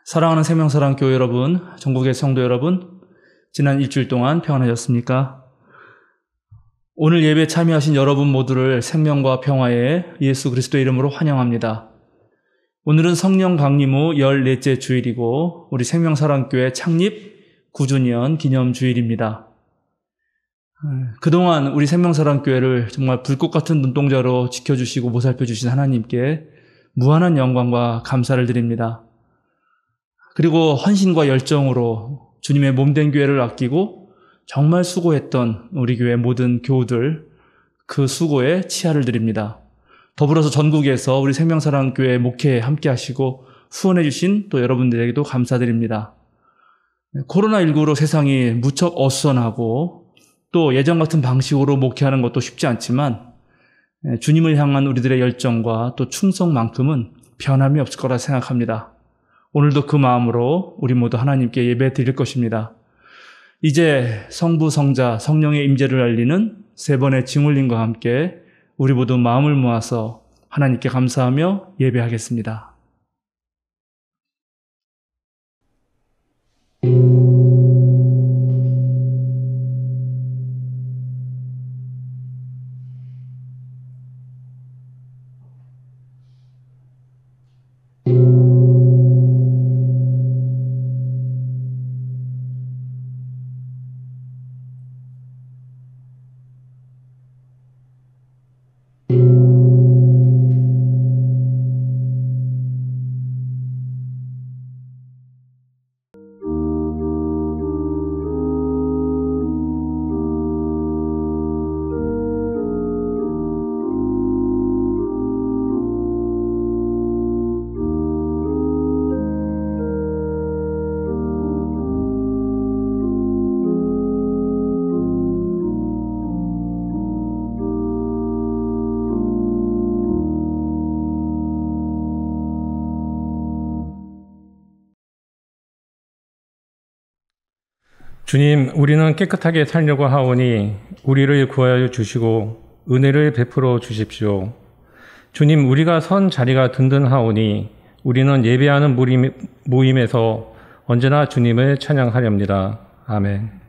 사랑하는 생명사랑교회 여러분, 전국의 성도 여러분, 지난 일주일 동안 평안하셨습니까? 오늘 예배에 참여하신 여러분 모두를 생명과 평화의 예수 그리스도의 이름으로 환영합니다. 오늘은 성령 강림 후 14째 주일이고 우리 생명사랑교회 창립 9주년 기념주일입니다. 그동안 우리 생명사랑교회를 정말 불꽃 같은 눈동자로 지켜주시고 보살펴주신 하나님께 무한한 영광과 감사를 드립니다. 그리고 헌신과 열정으로 주님의 몸된 교회를 아끼고 정말 수고했던 우리 교회 모든 교우들, 그 수고에 치하를 드립니다. 더불어서 전국에서 우리 생명사랑교회 목회에 함께 하시고 후원해 주신 또 여러분들에게도 감사드립니다. 코로나19로 세상이 무척 어수선하고 또 예전 같은 방식으로 목회하는 것도 쉽지 않지만 주님을 향한 우리들의 열정과 또 충성만큼은 변함이 없을 거라 생각합니다. 오늘도 그 마음으로 우리 모두 하나님께 예배 드릴 것입니다. 이제 성부, 성자, 성령의 임재를 알리는 세 번의 징울림과 함께 우리 모두 마음을 모아서 하나님께 감사하며 예배하겠습니다. 주님, 우리는 깨끗하게 살려고 하오니 우리를 구하여 주시고 은혜를 베풀어 주십시오. 주님, 우리가 선 자리가 든든하오니 우리는 예배하는 모임에서 언제나 주님을 찬양하렵니다. 아멘.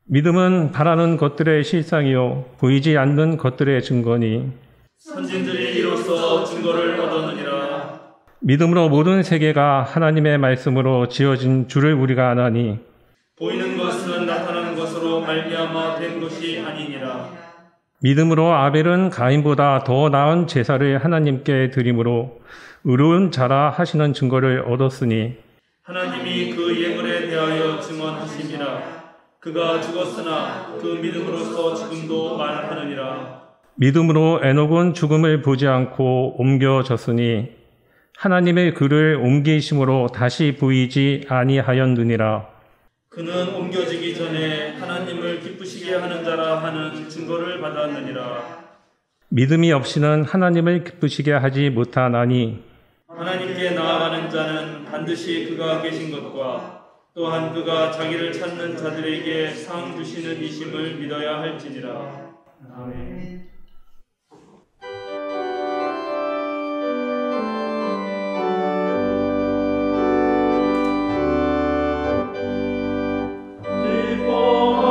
믿음은 바라는 것들의 실상이요 보이지 않는 것들의 증거니 선진들이 이로써 증거를 얻었느니라. 믿음으로 모든 세계가 하나님의 말씀으로 지어진 줄을 우리가 아나니 보이는 것은 나타나는 것으로 말미암아 된 것이 아니니라. 믿음으로 아벨은 가인보다 더 나은 제사를 하나님께 드림으로 의로운 자라 하시는 증거를 얻었으니 하나님이 그 예물에 대하여 증언하심이라. 그가 죽었으나 그 믿음으로서 지금도 말하느니라. 믿음으로 에녹은 죽음을 보지 않고 옮겨졌으니 하나님의 글을 옮기심으로 다시 보이지 아니하였느니라. 그는 옮겨지기 전에 하나님을 기쁘시게 하는 자라 하는 증거를 받았느니라. 믿음이 없이는 하나님을 기쁘시게 하지 못하나니 하나님께 나아가는 자는 반드시 그가 계신 것과 또한 그가 자기를 찾는 자들에게 상 주시는 이심을 믿어야 할지니라. 아멘. 기뻐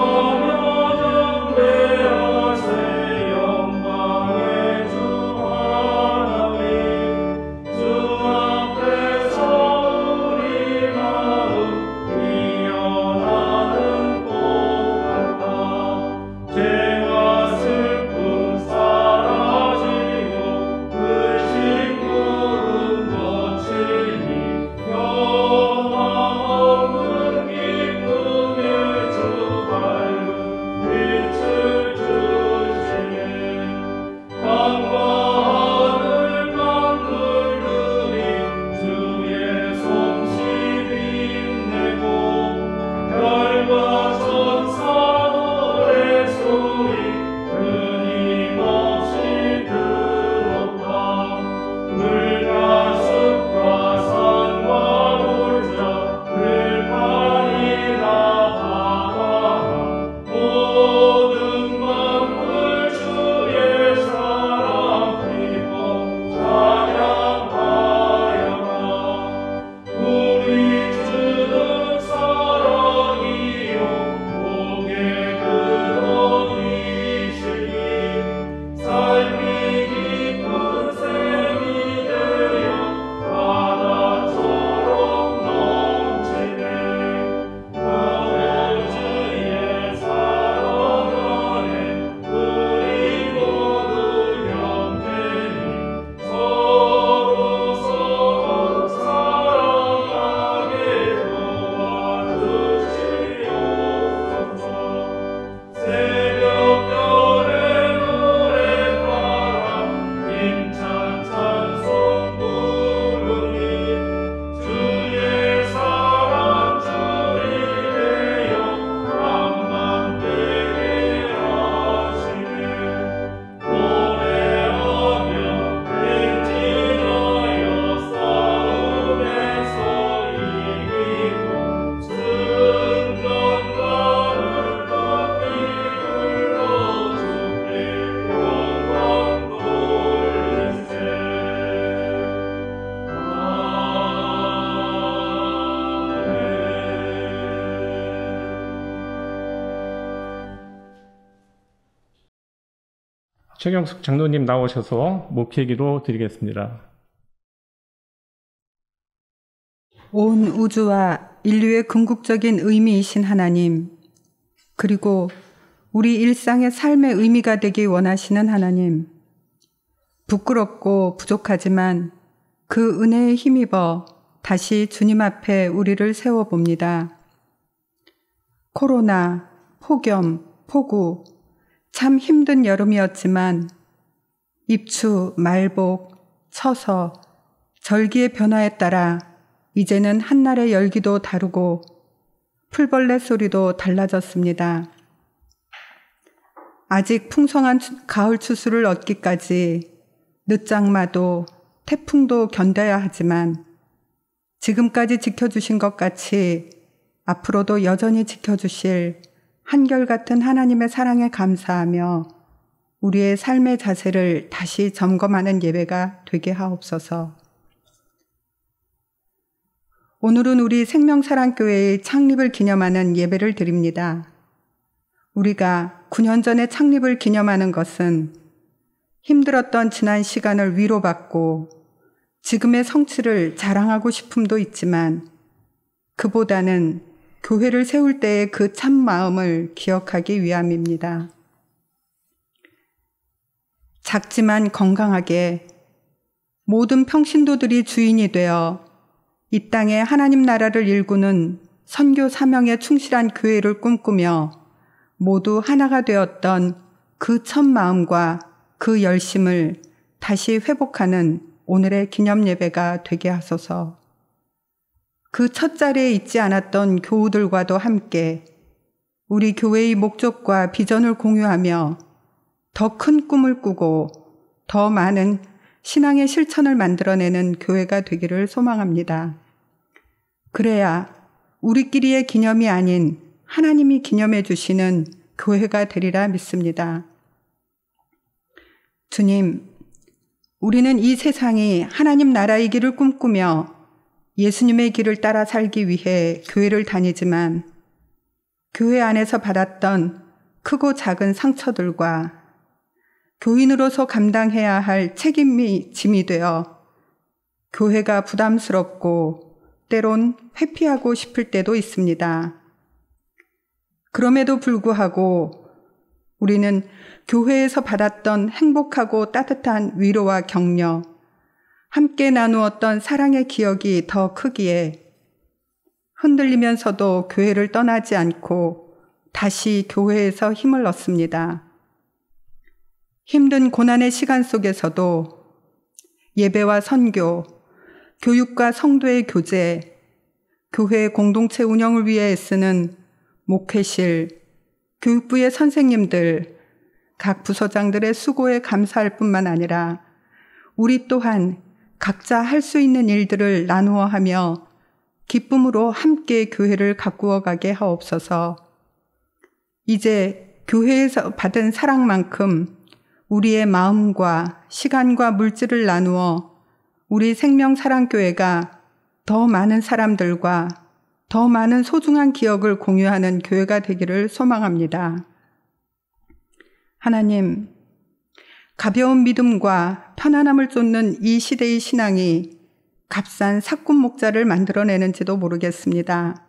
최경숙 장로님 나오셔서 목회기도 드리겠습니다. 온 우주와 인류의 궁극적인 의미이신 하나님, 그리고 우리 일상의 삶의 의미가 되기 원하시는 하나님, 부끄럽고 부족하지만 그 은혜에 힘입어 다시 주님 앞에 우리를 세워봅니다. 코로나, 폭염, 폭우, 참 힘든 여름이었지만 입추, 말복, 처서, 절기의 변화에 따라 이제는 한날의 열기도 다르고 풀벌레 소리도 달라졌습니다. 아직 풍성한 가을 추수를 얻기까지 늦장마도 태풍도 견뎌야 하지만 지금까지 지켜주신 것 같이 앞으로도 여전히 지켜주실 한결같은 하나님의 사랑에 감사하며 우리의 삶의 자세를 다시 점검하는 예배가 되게 하옵소서. 오늘은 우리 생명사랑교회의 창립을 기념하는 예배를 드립니다. 우리가 9년 전에 창립을 기념하는 것은 힘들었던 지난 시간을 위로받고 지금의 성취를 자랑하고 싶음도 있지만 그보다는 교회를 세울 때의 그 참 마음을 기억하기 위함입니다. 작지만 건강하게 모든 평신도들이 주인이 되어 이 땅에 하나님 나라를 일구는 선교 사명에 충실한 교회를 꿈꾸며 모두 하나가 되었던 그 첫 마음과 그 열심을 다시 회복하는 오늘의 기념 예배가 되게 하소서. 그 첫 자리에 있지 않았던 교우들과도 함께 우리 교회의 목적과 비전을 공유하며 더 큰 꿈을 꾸고 더 많은 신앙의 실천을 만들어내는 교회가 되기를 소망합니다. 그래야 우리끼리의 기념이 아닌 하나님이 기념해 주시는 교회가 되리라 믿습니다. 주님, 우리는 이 세상이 하나님 나라의 길을 꿈꾸며 예수님의 길을 따라 살기 위해 교회를 다니지만 교회 안에서 받았던 크고 작은 상처들과 교인으로서 감당해야 할 책임이 짐이 되어 교회가 부담스럽고 때론 회피하고 싶을 때도 있습니다. 그럼에도 불구하고 우리는 교회에서 받았던 행복하고 따뜻한 위로와 격려, 함께 나누었던 사랑의 기억이 더 크기에 흔들리면서도 교회를 떠나지 않고 다시 교회에서 힘을 얻습니다. 힘든 고난의 시간 속에서도 예배와 선교, 교육과 성도의 교제, 교회 공동체 운영을 위해 애쓰는 목회실, 교육부의 선생님들, 각 부서장들의 수고에 감사할 뿐만 아니라 우리 또한 각자 할 수 있는 일들을 나누어 하며 기쁨으로 함께 교회를 가꾸어 가게 하옵소서. 이제 교회에서 받은 사랑만큼 우리의 마음과 시간과 물질을 나누어 우리 생명사랑교회가 더 많은 사람들과 더 많은 소중한 기억을 공유하는 교회가 되기를 소망합니다. 하나님, 가벼운 믿음과 편안함을 쫓는 이 시대의 신앙이 값싼 사꾼 목자를 만들어내는지도 모르겠습니다.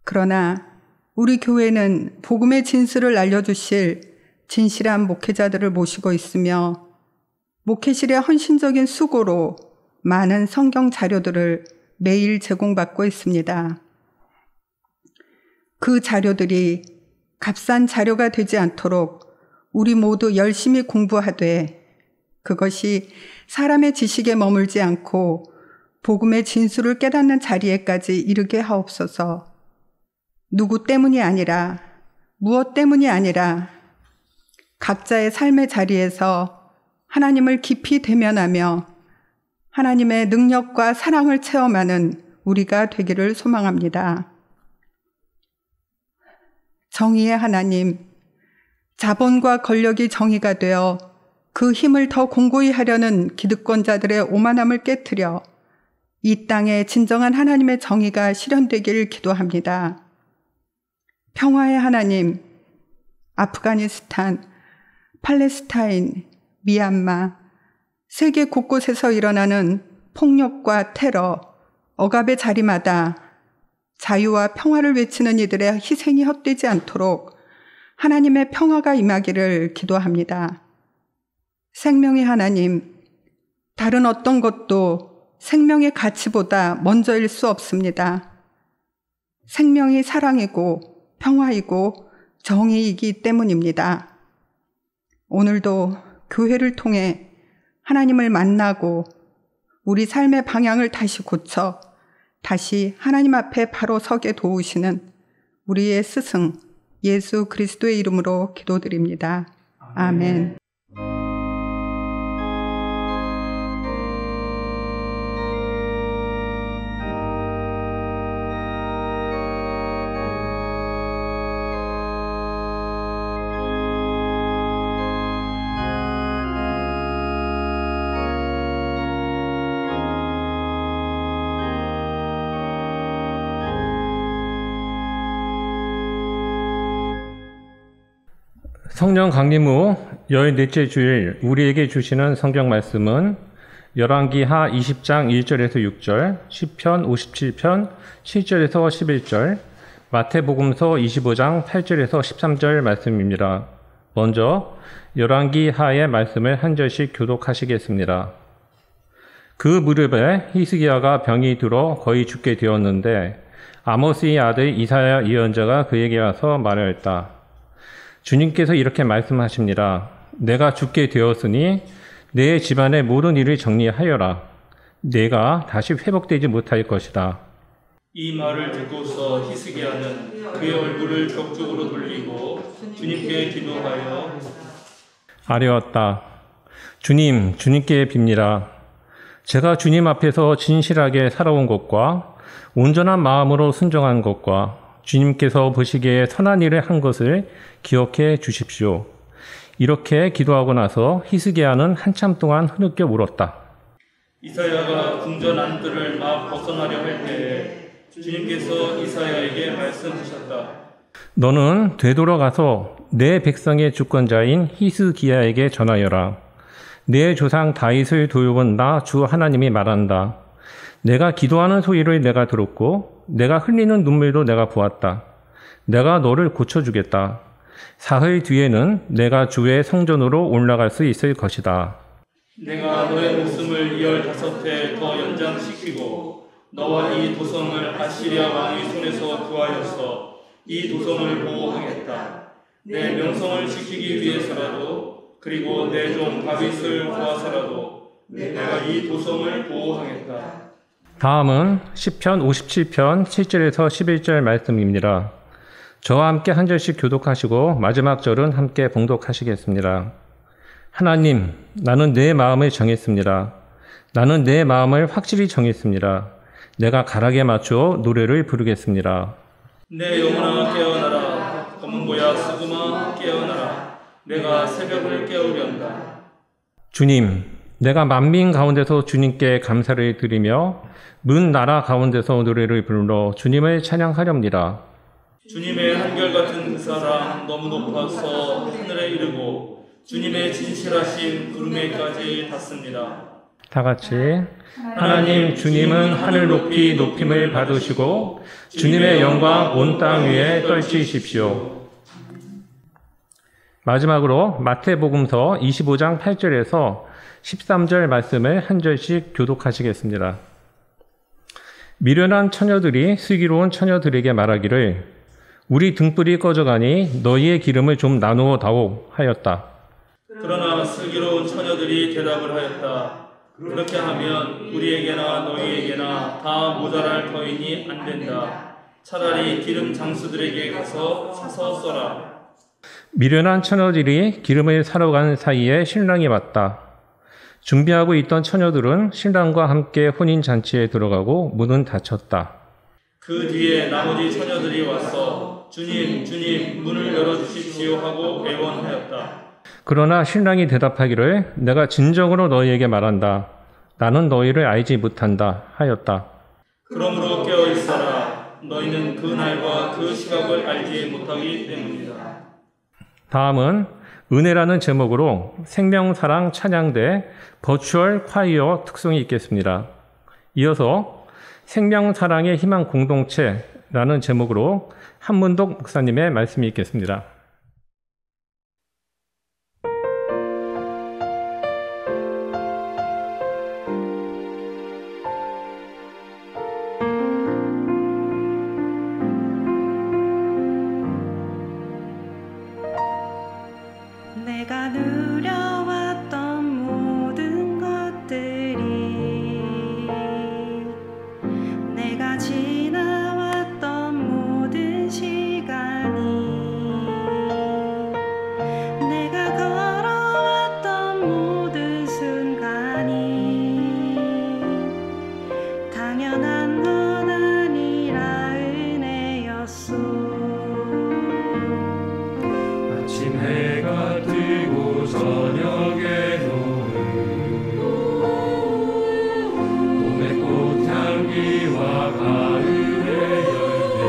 그러나 우리 교회는 복음의 진수를 알려주실 진실한 목회자들을 모시고 있으며 목회실의 헌신적인 수고로 많은 성경 자료들을 매일 제공받고 있습니다. 그 자료들이 값싼 자료가 되지 않도록 우리 모두 열심히 공부하되 그것이 사람의 지식에 머물지 않고 복음의 진수를 깨닫는 자리에까지 이르게 하옵소서. 누구 때문이 아니라 무엇 때문이 아니라 각자의 삶의 자리에서 하나님을 깊이 대면하며 하나님의 능력과 사랑을 체험하는 우리가 되기를 소망합니다. 정의의 하나님, 자본과 권력이 정의가 되어 그 힘을 더 공고히 하려는 기득권자들의 오만함을 깨트려 이 땅에 진정한 하나님의 정의가 실현되기를 기도합니다. 평화의 하나님, 아프가니스탄, 팔레스타인, 미얀마, 세계 곳곳에서 일어나는 폭력과 테러, 억압의 자리마다 자유와 평화를 외치는 이들의 희생이 헛되지 않도록 하나님의 평화가 임하기를 기도합니다. 생명의 하나님, 다른 어떤 것도 생명의 가치보다 먼저일 수 없습니다. 생명이 사랑이고 평화이고 정의이기 때문입니다. 오늘도 교회를 통해 하나님을 만나고 우리 삶의 방향을 다시 고쳐 다시 하나님 앞에 바로 서게 도우시는 우리의 스승 예수 그리스도의 이름으로 기도드립니다. 아멘. 성령 강림 후 14째 주일 우리에게 주시는 성경 말씀은 열왕기하 20장 1절에서 6절, 시편 57편 7절에서 11절, 마태복음서 25장 8절에서 13절 말씀입니다. 먼저 열왕기하의 말씀을 한 절씩 교독하시겠습니다. 그 무렵에 히스기야가 병이 들어 거의 죽게 되었는데 아모스의 아들 이사야 예언자가 그에게 와서 말하였다. 주님께서 이렇게 말씀하십니다. 내가 죽게 되었으니 내 집안의 모든 일을 정리하여라. 내가 다시 회복되지 못할 것이다. 이 말을 듣고서 히스기야는 그의 얼굴을 벽쪽으로 돌리고 주님께 기도하여 아뢰었다. 주님께 빕니다. 제가 주님 앞에서 진실하게 살아온 것과 온전한 마음으로 순종한 것과 주님께서 보시기에 선한 일을 한 것을 기억해 주십시오. 이렇게 기도하고 나서 히스기야는 한참 동안 흐느껴 울었다. 이사야가 궁전 안뜰을 막 벗어나려 할 때에 주님께서 이사야에게 말씀하셨다. 너는 되돌아가서 내 백성의 주권자인 히스기야에게 전하여라. 내 조상 다윗을 도육은 나 주 하나님이 말한다. 내가 기도하는 소리를 내가 들었고 내가 흘리는 눈물도 내가 보았다. 내가 너를 고쳐주겠다. 사흘 뒤에는 내가 주의 성전으로 올라갈 수 있을 것이다. 내가 너의 목숨을 15해 더 연장시키고 너와 이 도성을 아시리아 왕의 손에서 구하였어. 이 도성을 보호하겠다. 내 명성을 지키기 위해서라도 그리고 내 종 다윗을 구하서라도 내가 이 도성을 보호하겠다. 다음은 시편 57편 7절에서 11절 말씀입니다. 저와 함께 한 절씩 교독하시고 마지막 절은 함께 봉독하시겠습니다. 하나님, 나는 내 마음을 정했습니다. 나는 내 마음을 확실히 정했습니다. 내가 가락에 맞추어 노래를 부르겠습니다. 내 영혼아 깨어나라. 검은 보야 수금아 깨어나라. 내가 새벽을 깨우련다. 주님, 내가 만민 가운데서 주님께 감사를 드리며 문 나라 가운데서 노래를 불러 주님을 찬양하렵니다. 주님의 한결같은 그 사랑 너무 높아서 하늘에 이르고 주님의 진실하신 구름에까지 닿습니다. 다 같이 하나님 주님은 하늘 높이 높임을 받으시고 주님의 영광 온 땅 위에 떨치십시오. 마지막으로 마태복음서 25장 8절에서 13절 말씀을 한 절씩 교독하시겠습니다. 미련한 처녀들이 슬기로운 처녀들에게 말하기를 우리 등불이 꺼져가니 너희의 기름을 좀 나누어 다오 하였다. 그러나 슬기로운 처녀들이 대답을 하였다. 그렇게 하면 우리에게나 너희에게나 다 모자랄 터이니 안 된다. 차라리 기름 장수들에게 가서 사서 써라. 미련한 처녀들이 기름을 사러 간 사이에 신랑이 왔다. 준비하고 있던 처녀들은 신랑과 함께 혼인잔치에 들어가고 문은 닫혔다. 그 뒤에 나머지 처녀들이 와서 주님, 주님, 문을 열어주십시오 하고 애원하였다. 그러나 신랑이 대답하기를 내가 진정으로 너희에게 말한다. 나는 너희를 알지 못한다 하였다. 그러므로 깨어있어라. 너희는 그 날과 그 시각을 알지 못하기 때문이다. 다음은 은혜라는 제목으로 생명사랑 찬양대 버추얼 콰이어 특송이 있겠습니다. 이어서 생명사랑의 희망 공동체라는 제목으로 한문독 목사님의 말씀이 있겠습니다. 내가 누려왔던 모든 것들이 내가 지나왔던 모든 시간이 내가 걸어왔던 모든 순간이 당연한 건 아니라 은혜였소. 아침 해가 뜨고 저녁에 노을 봄의 꽃향기와 가을의 열매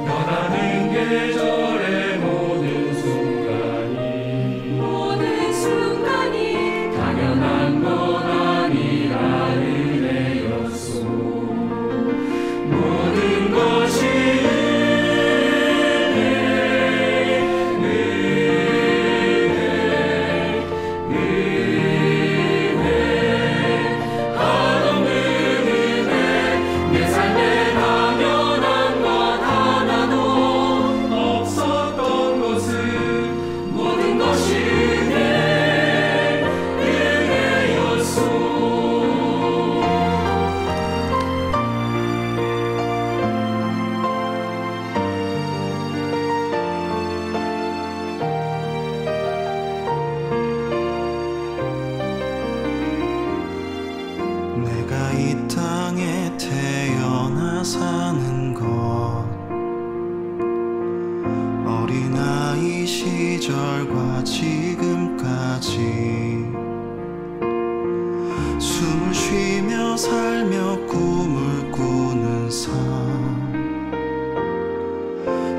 변하는 계절의 모든 순간이 당연한 건 아니라 은혜였소. 모든 것이 내가 이 땅에 태어나 사는 것 어린아이 시절과 지금까지 숨을 쉬며 살며 꿈을 꾸는 삶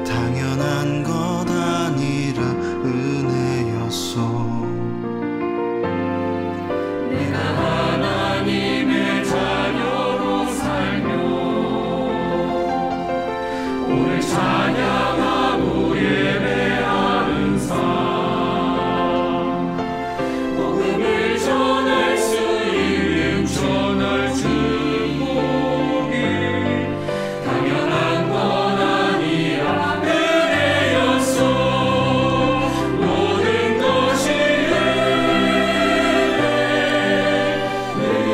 당연한 것 아니라 은혜였소. 내가 하나님의 자녀로 살며 오늘 찬양하고 예배하는 삶 복음을 전할 수 있는 전할 축복이 당연한 건 아니라 은혜였소. 모든 것이 은혜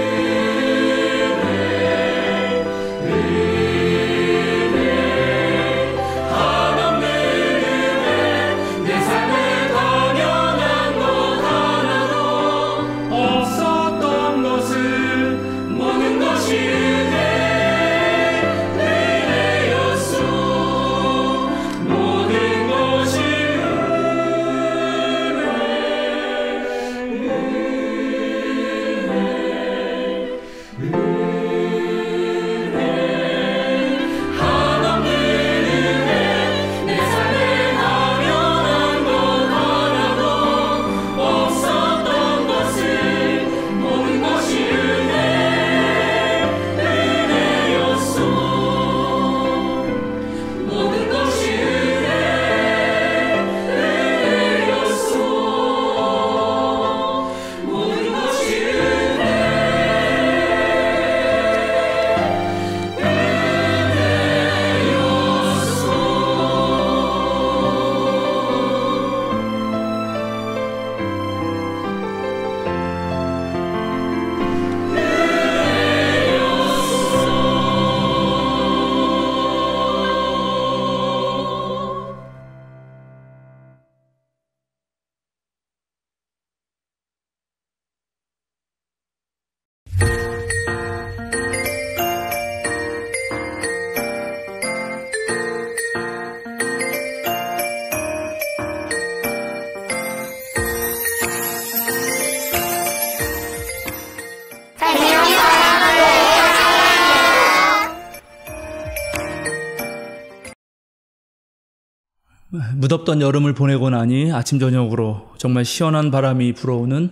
무덥던 여름을 보내고 나니 아침 저녁으로 정말 시원한 바람이 불어오는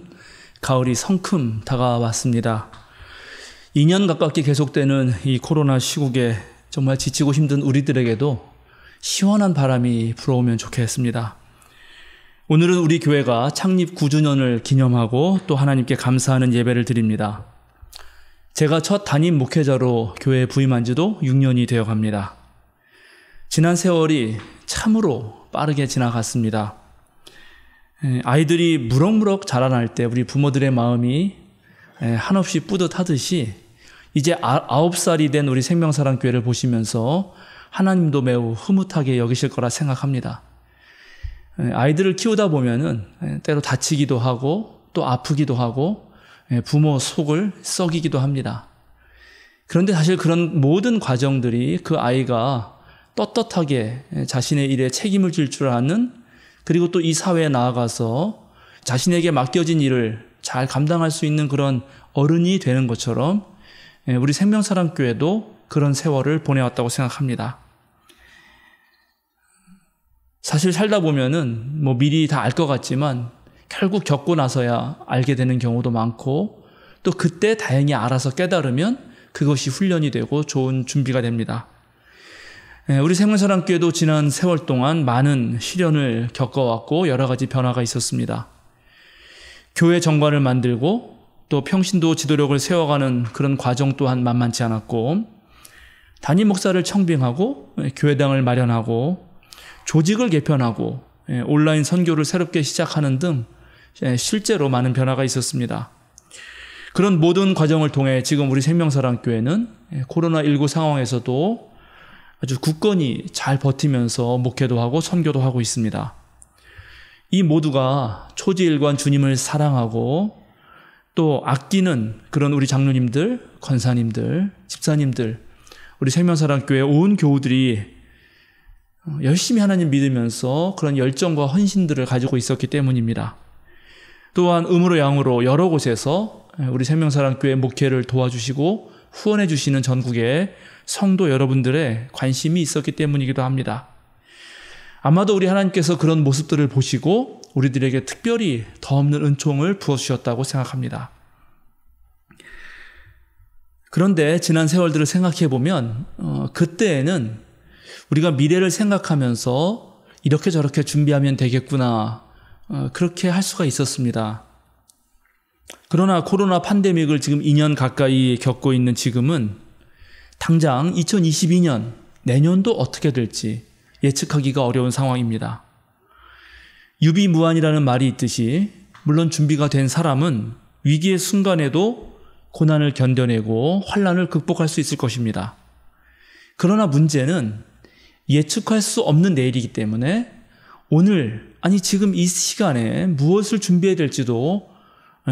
가을이 성큼 다가왔습니다. 2년 가깝게 계속되는 이 코로나 시국에 정말 지치고 힘든 우리들에게도 시원한 바람이 불어오면 좋겠습니다. 오늘은 우리 교회가 창립 9주년을 기념하고 또 하나님께 감사하는 예배를 드립니다. 제가 첫 담임 목회자로 교회에 부임한 지도 6년이 되어 갑니다. 지난 세월이 참으로 빠르게 지나갔습니다. 아이들이 무럭무럭 자라날 때 우리 부모들의 마음이 한없이 뿌듯하듯이 이제 9살이 된 우리 생명사랑교회를 보시면서 하나님도 매우 흐뭇하게 여기실 거라 생각합니다. 아이들을 키우다 보면은 때로 다치기도 하고 또 아프기도 하고 부모 속을 썩이기도 합니다. 그런데 사실 그런 모든 과정들이 그 아이가 떳떳하게 자신의 일에 책임을 질 줄 아는, 그리고 또 이 사회에 나아가서 자신에게 맡겨진 일을 잘 감당할 수 있는 그런 어른이 되는 것처럼 우리 생명사랑교회도 그런 세월을 보내왔다고 생각합니다. 사실 살다 보면은 미리 다 알 것 같지만 결국 겪고 나서야 알게 되는 경우도 많고, 또 그때 다행히 알아서 깨달으면 그것이 훈련이 되고 좋은 준비가 됩니다. 우리 생명사랑교회도 지난 세월 동안 많은 시련을 겪어왔고 여러 가지 변화가 있었습니다. 교회 정관을 만들고 또 평신도 지도력을 세워가는 그런 과정 또한 만만치 않았고, 담임 목사를 청빙하고 교회당을 마련하고 조직을 개편하고 온라인 선교를 새롭게 시작하는 등 실제로 많은 변화가 있었습니다. 그런 모든 과정을 통해 지금 우리 생명사랑교회는 코로나19 상황에서도 아주 굳건히 잘 버티면서 목회도 하고 선교도 하고 있습니다. 이 모두가 초지일관 주님을 사랑하고 또 아끼는 그런 우리 장로님들, 권사님들, 집사님들, 우리 생명사랑교회 온 교우들이 열심히 하나님 믿으면서 그런 열정과 헌신들을 가지고 있었기 때문입니다. 또한 음으로 양으로 여러 곳에서 우리 생명사랑교회 목회를 도와주시고 후원해 주시는 전국의 성도 여러분들의 관심이 있었기 때문이기도 합니다. 아마도 우리 하나님께서 그런 모습들을 보시고 우리들에게 특별히 더 없는 은총을 부어주셨다고 생각합니다. 그런데 지난 세월들을 생각해 보면 그때에는 우리가 미래를 생각하면서 이렇게 저렇게 준비하면 되겠구나, 그렇게 할 수가 있었습니다. 그러나 코로나 팬데믹을 지금 2년 가까이 겪고 있는 지금은 당장 2022년 내년도 어떻게 될지 예측하기가 어려운 상황입니다. 유비무환이라는 말이 있듯이 물론 준비가 된 사람은 위기의 순간에도 고난을 견뎌내고 환난을 극복할 수 있을 것입니다. 그러나 문제는 예측할 수 없는 내일이기 때문에 오늘, 아니 지금 이 시간에 무엇을 준비해야 될지도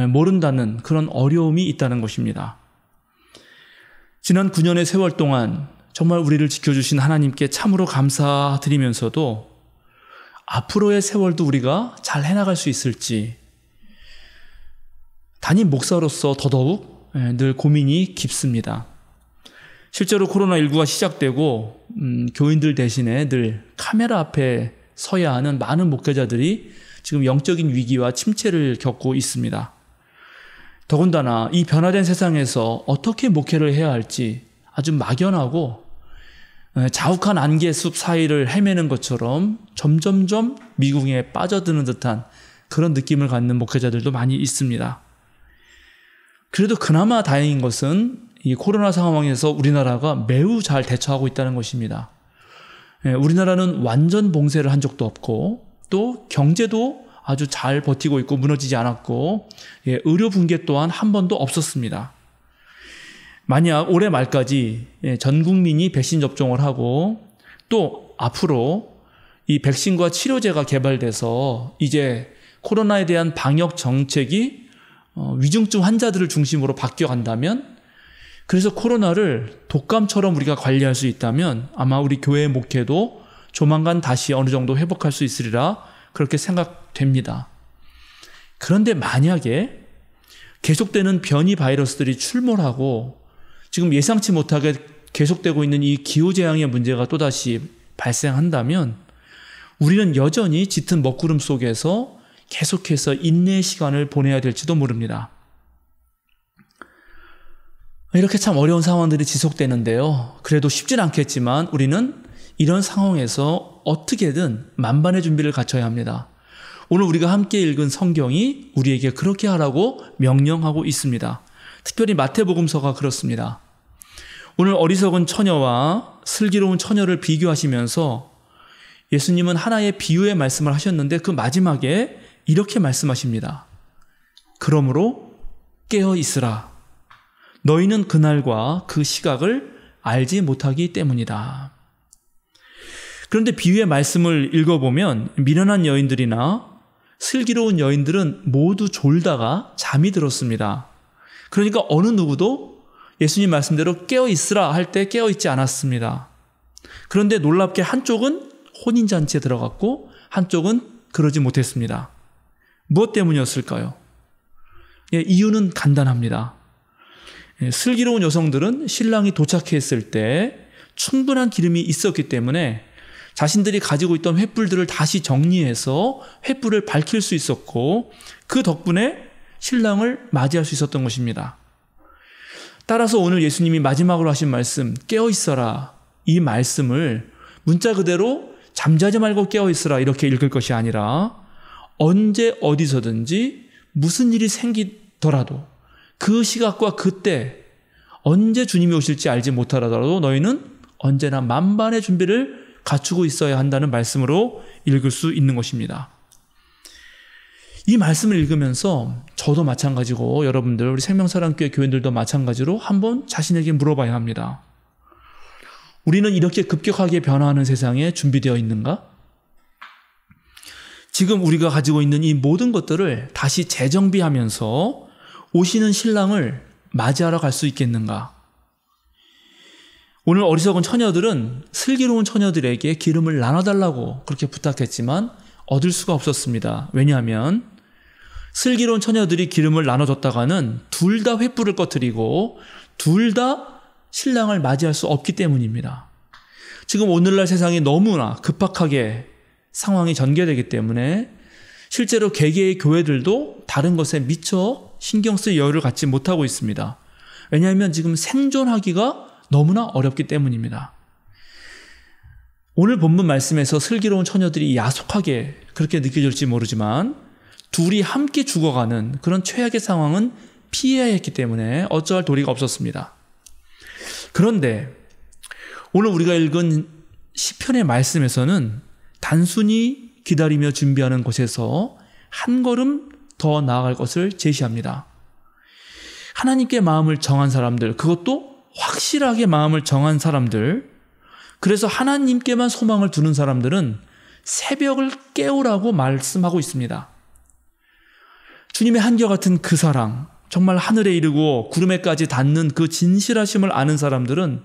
모른다는 그런 어려움이 있다는 것입니다. 지난 9년의 세월 동안 정말 우리를 지켜주신 하나님께 참으로 감사드리면서도 앞으로의 세월도 우리가 잘 해나갈 수 있을지 담임 목사로서 더더욱 늘 고민이 깊습니다. 실제로 코로나19가 시작되고 교인들 대신에 늘 카메라 앞에 서야 하는 많은 목회자들이 지금 영적인 위기와 침체를 겪고 있습니다. 더군다나 이 변화된 세상에서 어떻게 목회를 해야 할지 아주 막연하고 자욱한 안개숲 사이를 헤매는 것처럼 점점점 미궁에 빠져드는 듯한 그런 느낌을 갖는 목회자들도 많이 있습니다. 그래도 그나마 다행인 것은 이 코로나 상황에서 우리나라가 매우 잘 대처하고 있다는 것입니다. 우리나라는 완전 봉쇄를 한 적도 없고 또 경제도 아주 잘 버티고 있고 무너지지 않았고 의료 붕괴 또한 한 번도 없었습니다. 만약 올해 말까지 전 국민이 백신 접종을 하고 또 앞으로 이 백신과 치료제가 개발돼서 이제 코로나에 대한 방역 정책이 위중증 환자들을 중심으로 바뀌어간다면, 그래서 코로나를 독감처럼 우리가 관리할 수 있다면 아마 우리 교회 목회도 조만간 다시 어느 정도 회복할 수 있으리라 그렇게 생각됩니다. 그런데 만약에 계속되는 변이 바이러스들이 출몰하고 지금 예상치 못하게 계속되고 있는 이 기후재앙의 문제가 또다시 발생한다면 우리는 여전히 짙은 먹구름 속에서 계속해서 인내의 시간을 보내야 될지도 모릅니다. 이렇게 참 어려운 상황들이 지속되는데요. 그래도 쉽진 않겠지만 우리는 이런 상황에서 어떻게든 만반의 준비를 갖춰야 합니다. 오늘 우리가 함께 읽은 성경이 우리에게 그렇게 하라고 명령하고 있습니다. 특별히 마태복음서가 그렇습니다. 오늘 어리석은 처녀와 슬기로운 처녀를 비교하시면서 예수님은 하나의 비유의 말씀을 하셨는데 그 마지막에 이렇게 말씀하십니다. 그러므로 깨어 있으라. 너희는 그날과 그 시각을 알지 못하기 때문이다. 그런데 비유의 말씀을 읽어보면 미련한 여인들이나 슬기로운 여인들은 모두 졸다가 잠이 들었습니다. 그러니까 어느 누구도 예수님 말씀대로 깨어 있으라 할 때 깨어 있지 않았습니다. 그런데 놀랍게 한쪽은 혼인잔치에 들어갔고 한쪽은 그러지 못했습니다. 무엇 때문이었을까요? 이유는 간단합니다. 슬기로운 여성들은 신랑이 도착했을 때 충분한 기름이 있었기 때문에 자신들이 가지고 있던 횃불들을 다시 정리해서 횃불을 밝힐 수 있었고 그 덕분에 신랑을 맞이할 수 있었던 것입니다. 따라서 오늘 예수님이 마지막으로 하신 말씀 깨어 있어라, 이 말씀을 문자 그대로 잠자지 말고 깨어 있으라 이렇게 읽을 것이 아니라 언제 어디서든지 무슨 일이 생기더라도 그 시각과 그때 언제 주님이 오실지 알지 못하더라도 너희는 언제나 만반의 준비를 갖추고 있어야 한다는 말씀으로 읽을 수 있는 것입니다. 이 말씀을 읽으면서 저도 마찬가지고 여러분들 우리 생명사랑교회 교인들도 마찬가지로 한번 자신에게 물어봐야 합니다. 우리는 이렇게 급격하게 변화하는 세상에 준비되어 있는가? 지금 우리가 가지고 있는 이 모든 것들을 다시 재정비하면서 오시는 신랑을 맞이하러 갈 수 있겠는가? 오늘 어리석은 처녀들은 슬기로운 처녀들에게 기름을 나눠달라고 그렇게 부탁했지만 얻을 수가 없었습니다. 왜냐하면 슬기로운 처녀들이 기름을 나눠줬다가는 둘 다 횃불을 꺼뜨리고 둘 다 신랑을 맞이할 수 없기 때문입니다. 지금 오늘날 세상이 너무나 급박하게 상황이 전개되기 때문에 실제로 개개의 교회들도 다른 것에 미처 신경 쓸 여유를 갖지 못하고 있습니다. 왜냐하면 지금 생존하기가 너무나 어렵기 때문입니다. 오늘 본문 말씀에서 슬기로운 처녀들이 야속하게 그렇게 느껴질지 모르지만 둘이 함께 죽어가는 그런 최악의 상황은 피해야 했기 때문에 어쩌할 도리가 없었습니다. 그런데 오늘 우리가 읽은 시편의 말씀에서는 단순히 기다리며 준비하는 곳에서 한 걸음 더 나아갈 것을 제시합니다. 하나님께 마음을 정한 사람들, 그것도 확실하게 마음을 정한 사람들, 그래서 하나님께만 소망을 두는 사람들은 새벽을 깨우라고 말씀하고 있습니다. 주님의 한결같은 그 사랑, 정말 하늘에 이르고 구름에까지 닿는 그 진실하심을 아는 사람들은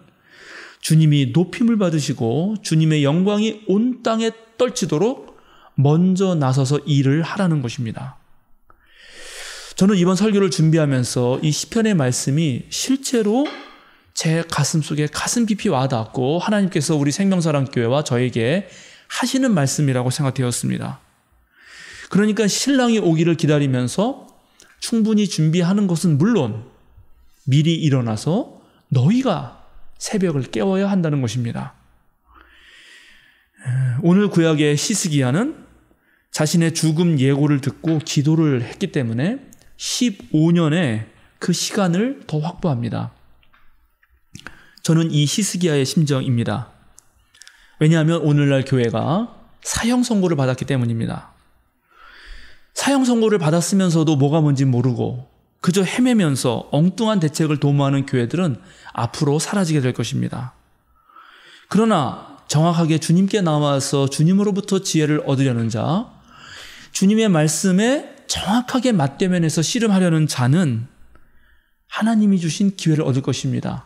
주님이 높임을 받으시고 주님의 영광이 온 땅에 떨치도록 먼저 나서서 일을 하라는 것입니다. 저는 이번 설교를 준비하면서 이 시편의 말씀이 실제로 제 가슴 속에 가슴 깊이 와닿았고 하나님께서 우리 생명사랑교회와 저에게 하시는 말씀이라고 생각되었습니다. 그러니까 신랑이 오기를 기다리면서 충분히 준비하는 것은 물론 미리 일어나서 너희가 새벽을 깨워야 한다는 것입니다. 오늘 구약의 히스기야는 자신의 죽음 예고를 듣고 기도를 했기 때문에 15년의 그 시간을 더 확보합니다. 저는 이 히스기야의 심정입니다. 왜냐하면 오늘날 교회가 사형 선고를 받았기 때문입니다. 사형 선고를 받았으면서도 뭐가 뭔지 모르고 그저 헤매면서 엉뚱한 대책을 도모하는 교회들은 앞으로 사라지게 될 것입니다. 그러나 정확하게 주님께 나와서 주님으로부터 지혜를 얻으려는 자, 주님의 말씀에 정확하게 맞대면해서 씨름하려는 자는 하나님이 주신 기회를 얻을 것입니다.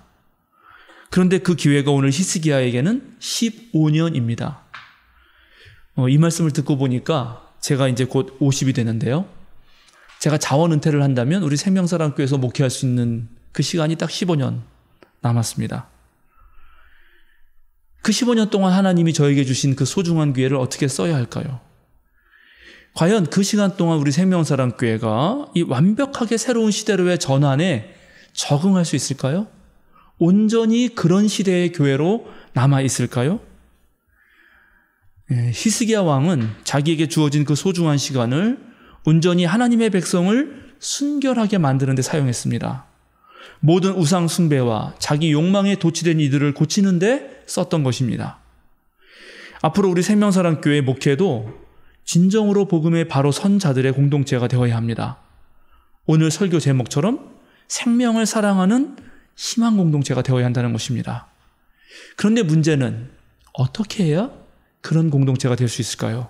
그런데 그 기회가 오늘 히스기야에게는 15년입니다. 이 말씀을 듣고 보니까 제가 이제 곧 50이 되는데요. 제가 자원 은퇴를 한다면 우리 생명사랑교회에서 목회할 수 있는 그 시간이 딱 15년 남았습니다. 그 15년 동안 하나님이 저에게 주신 그 소중한 기회를 어떻게 써야 할까요? 과연 그 시간 동안 우리 생명사랑교회가 이 완벽하게 새로운 시대로의 전환에 적응할 수 있을까요? 온전히 그런 시대의 교회로 남아 있을까요? 히스기야 왕은 자기에게 주어진 그 소중한 시간을 온전히 하나님의 백성을 순결하게 만드는 데 사용했습니다. 모든 우상 숭배와 자기 욕망에 도취된 이들을 고치는 데 썼던 것입니다. 앞으로 우리 생명사랑교회 목회도 진정으로 복음의 바로 선 자들의 공동체가 되어야 합니다. 오늘 설교 제목처럼 생명을 사랑하는 희망 공동체가 되어야 한다는 것입니다. 그런데 문제는 어떻게 해야 그런 공동체가 될 수 있을까요?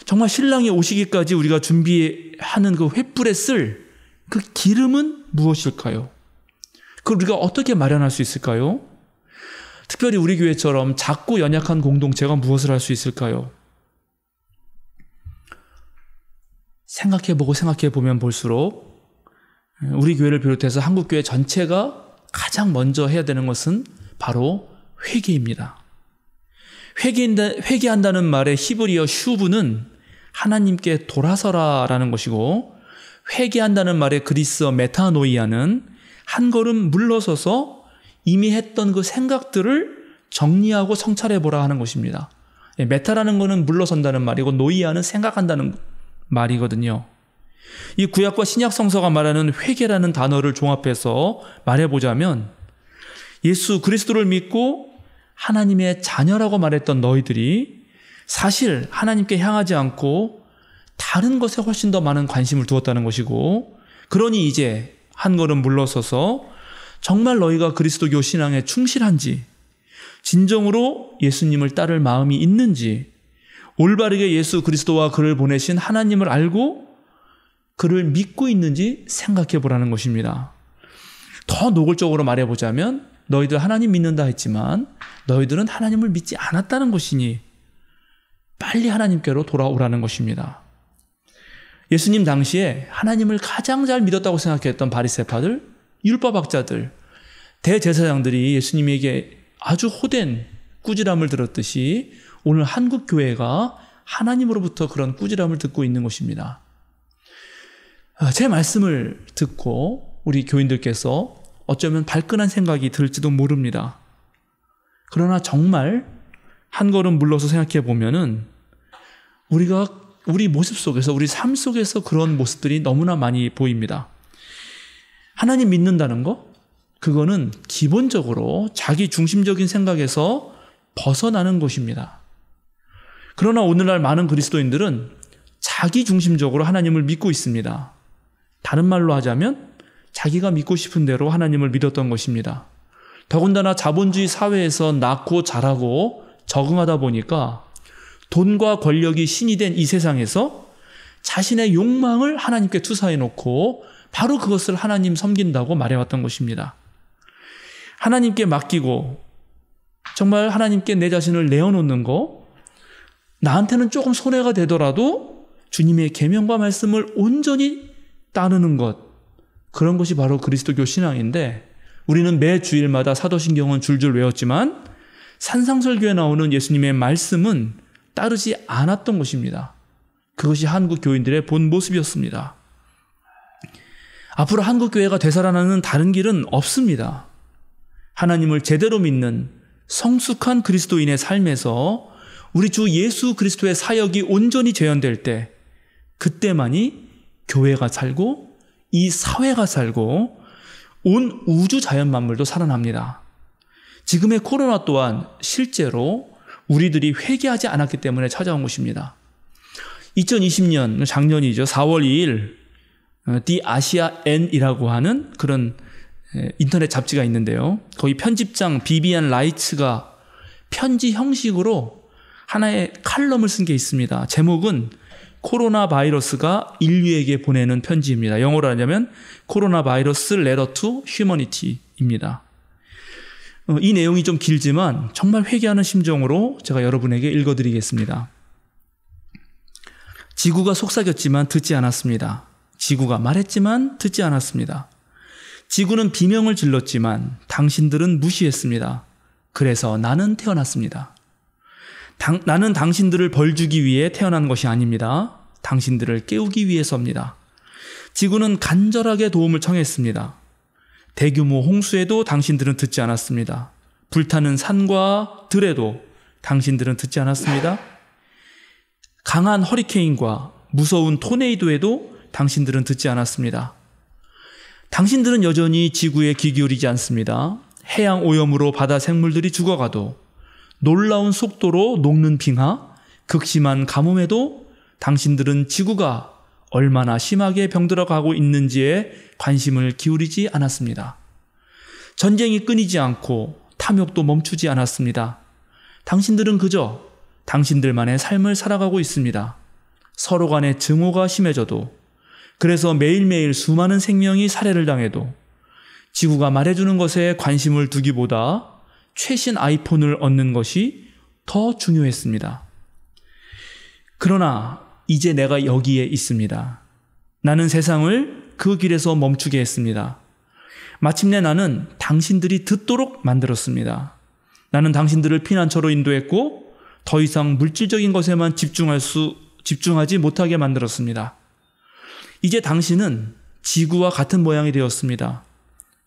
정말 신랑이 오시기까지 우리가 준비하는 그 횃불에 쓸 그 기름은 무엇일까요? 그걸 우리가 어떻게 마련할 수 있을까요? 특별히 우리 교회처럼 작고 연약한 공동체가 무엇을 할 수 있을까요? 생각해보면 볼수록 우리 교회를 비롯해서 한국교회 전체가 가장 먼저 해야 되는 것은 바로 회개입니다. 회개한다는 말의 히브리어 슈브는 하나님께 돌아서라라는 것이고, 회개한다는 말의 그리스어 메타노이아는 한 걸음 물러서서 이미 했던 그 생각들을 정리하고 성찰해보라 하는 것입니다. 메타라는 것은 물러선다는 말이고 노이아는 생각한다는 말이거든요. 이 구약과 신약 성서가 말하는 회개라는 단어를 종합해서 말해보자면, 예수 그리스도를 믿고 하나님의 자녀라고 말했던 너희들이 사실 하나님께 향하지 않고 다른 것에 훨씬 더 많은 관심을 두었다는 것이고, 그러니 이제 한 걸음 물러서서 정말 너희가 그리스도교 신앙에 충실한지, 진정으로 예수님을 따를 마음이 있는지, 올바르게 예수 그리스도와 그를 보내신 하나님을 알고 그를 믿고 있는지 생각해 보라는 것입니다. 더 노골적으로 말해보자면, 너희들 하나님 믿는다 했지만 너희들은 하나님을 믿지 않았다는 것이니 빨리 하나님께로 돌아오라는 것입니다. 예수님 당시에 하나님을 가장 잘 믿었다고 생각했던 바리새파들, 율법학자들, 대제사장들이 예수님에게 아주 호된 꾸지람을 들었듯이 오늘 한국 교회가 하나님으로부터 그런 꾸지람을 듣고 있는 것입니다. 제 말씀을 듣고 우리 교인들께서 어쩌면 발끈한 생각이 들지도 모릅니다. 그러나 정말 한 걸음 물러서 생각해 보면은 우리 모습 속에서, 우리 삶 속에서 그런 모습들이 너무나 많이 보입니다. 하나님 믿는다는 거? 그거는 기본적으로 자기 중심적인 생각에서 벗어나는 것입니다. 그러나 오늘날 많은 그리스도인들은 자기 중심적으로 하나님을 믿고 있습니다. 다른 말로 하자면 자기가 믿고 싶은 대로 하나님을 믿었던 것입니다. 더군다나 자본주의 사회에서 낳고 자라고 적응하다 보니까 돈과 권력이 신이 된 이 세상에서 자신의 욕망을 하나님께 투사해 놓고 바로 그것을 하나님 섬긴다고 말해왔던 것입니다. 하나님께 맡기고 정말 하나님께 내 자신을 내어놓는 거, 나한테는 조금 손해가 되더라도 주님의 계명과 말씀을 온전히 따르는 것, 그런 것이 바로 그리스도교 신앙인데, 우리는 매 주일마다 사도신경은 줄줄 외웠지만 산상설교에 나오는 예수님의 말씀은 따르지 않았던 것입니다. 그것이 한국 교인들의 본 모습이었습니다. 앞으로 한국 교회가 되살아나는 다른 길은 없습니다. 하나님을 제대로 믿는 성숙한 그리스도인의 삶에서 우리 주 예수 그리스도의 사역이 온전히 재현될 때, 그때만이 교회가 살고 이 사회가 살고 온 우주 자연 만물도 살아납니다. 지금의 코로나 또한 실제로 우리들이 회개하지 않았기 때문에 찾아온 것입니다. 2020년 작년이죠. 4월 2일 The ASIAN이라고 하는 그런 인터넷 잡지가 있는데요. 거기 편집장 비비안 라이츠가 편지 형식으로 하나의 칼럼을 쓴 게 있습니다. 제목은 코로나 바이러스가 인류에게 보내는 편지입니다. 영어로 하자면 코로나 바이러스 레터 투 휴머니티입니다. 이 내용이 좀 길지만 정말 회개하는 심정으로 제가 여러분에게 읽어드리겠습니다. 지구가 속삭였지만 듣지 않았습니다. 지구가 말했지만 듣지 않았습니다. 지구는 비명을 질렀지만 당신들은 무시했습니다. 그래서 나는 태어났습니다. 나는 당신들을 벌주기 위해 태어난 것이 아닙니다. 당신들을 깨우기 위해서입니다. 지구는 간절하게 도움을 청했습니다. 대규모 홍수에도 당신들은 듣지 않았습니다. 불타는 산과 들에도 당신들은 듣지 않았습니다. 강한 허리케인과 무서운 토네이도에도 당신들은 듣지 않았습니다. 당신들은 여전히 지구에 귀 기울이지 않습니다. 해양 오염으로 바다 생물들이 죽어가도, 놀라운 속도로 녹는 빙하, 극심한 가뭄에도 당신들은 지구가 얼마나 심하게 병들어가고 있는지에 관심을 기울이지 않았습니다. 전쟁이 끊이지 않고 탐욕도 멈추지 않았습니다. 당신들은 그저 당신들만의 삶을 살아가고 있습니다. 서로 간의 증오가 심해져도, 그래서 매일매일 수많은 생명이 살해를 당해도 지구가 말해주는 것에 관심을 두기보다 최신 아이폰을 얻는 것이 더 중요했습니다. 그러나 이제 내가 여기에 있습니다. 나는 세상을 그 길에서 멈추게 했습니다. 마침내 나는 당신들이 듣도록 만들었습니다. 나는 당신들을 피난처로 인도했고 더 이상 물질적인 것에만 집중하지 못하게 만들었습니다. 이제 당신은 지구와 같은 모양이 되었습니다.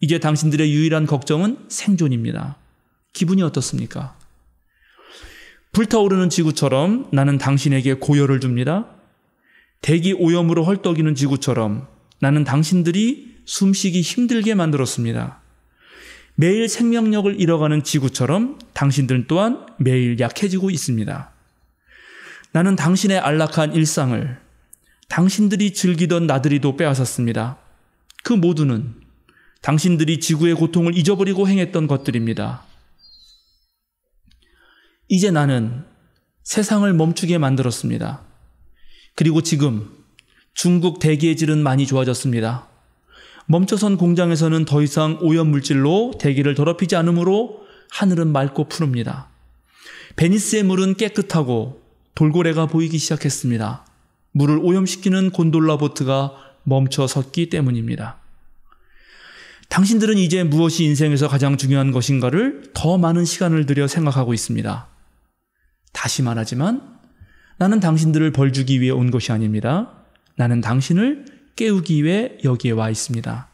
이제 당신들의 유일한 걱정은 생존입니다. 기분이 어떻습니까? 불타오르는 지구처럼 나는 당신에게 고열을 줍니다. 대기 오염으로 헐떡이는 지구처럼 나는 당신들이 숨쉬기 힘들게 만들었습니다. 매일 생명력을 잃어가는 지구처럼 당신들 또한 매일 약해지고 있습니다. 나는 당신의 안락한 일상을 당신들이 즐기던 나들이도 빼앗았습니다. 그 모두는 당신들이 지구의 고통을 잊어버리고 행했던 것들입니다. 이제 나는 세상을 멈추게 만들었습니다. 그리고 지금 중국 대기의 질은 많이 좋아졌습니다. 멈춰선 공장에서는 더 이상 오염물질로 대기를 더럽히지 않으므로 하늘은 맑고 푸릅니다. 베니스의 물은 깨끗하고 돌고래가 보이기 시작했습니다. 물을 오염시키는 곤돌라 보트가 멈춰 섰기 때문입니다. 당신들은 이제 무엇이 인생에서 가장 중요한 것인가를 더 많은 시간을 들여 생각하고 있습니다. 다시 말하지만 나는 당신들을 벌주기 위해 온 것이 아닙니다. 나는 당신을 깨우기 위해 여기에 와 있습니다.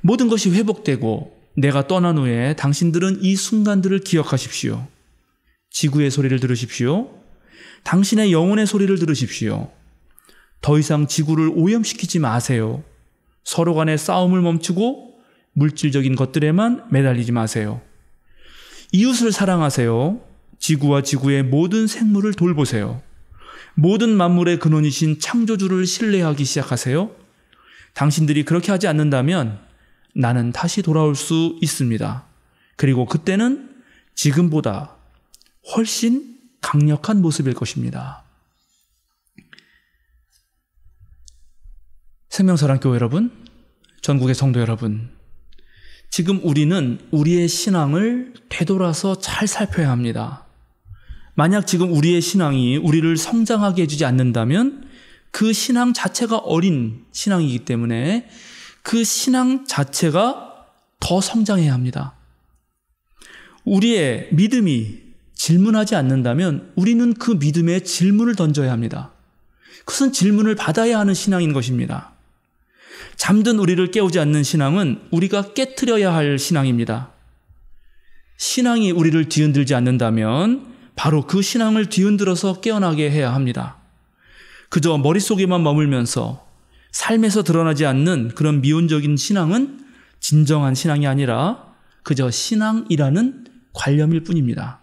모든 것이 회복되고 내가 떠난 후에 당신들은 이 순간들을 기억하십시오. 지구의 소리를 들으십시오. 당신의 영혼의 소리를 들으십시오. 더 이상 지구를 오염시키지 마세요. 서로 간의 싸움을 멈추고 물질적인 것들에만 매달리지 마세요. 이웃을 사랑하세요. 지구와 지구의 모든 생물을 돌보세요. 모든 만물의 근원이신 창조주를 신뢰하기 시작하세요. 당신들이 그렇게 하지 않는다면 나는 다시 돌아올 수 있습니다. 그리고 그때는 지금보다 훨씬 강력한 모습일 것입니다. 생명사랑교회 여러분, 전국의 성도 여러분, 지금 우리는 우리의 신앙을 되돌아서 잘 살펴야 합니다. 만약 지금 우리의 신앙이 우리를 성장하게 해주지 않는다면 그 신앙 자체가 어린 신앙이기 때문에 그 신앙 자체가 더 성장해야 합니다. 우리의 믿음이 질문하지 않는다면 우리는 그 믿음에 질문을 던져야 합니다. 그것은 질문을 받아야 하는 신앙인 것입니다. 잠든 우리를 깨우지 않는 신앙은 우리가 깨트려야 할 신앙입니다. 신앙이 우리를 뒤흔들지 않는다면 바로 그 신앙을 뒤흔들어서 깨어나게 해야 합니다. 그저 머릿속에만 머물면서 삶에서 드러나지 않는 그런 미온적인 신앙은 진정한 신앙이 아니라 그저 신앙이라는 관념일 뿐입니다.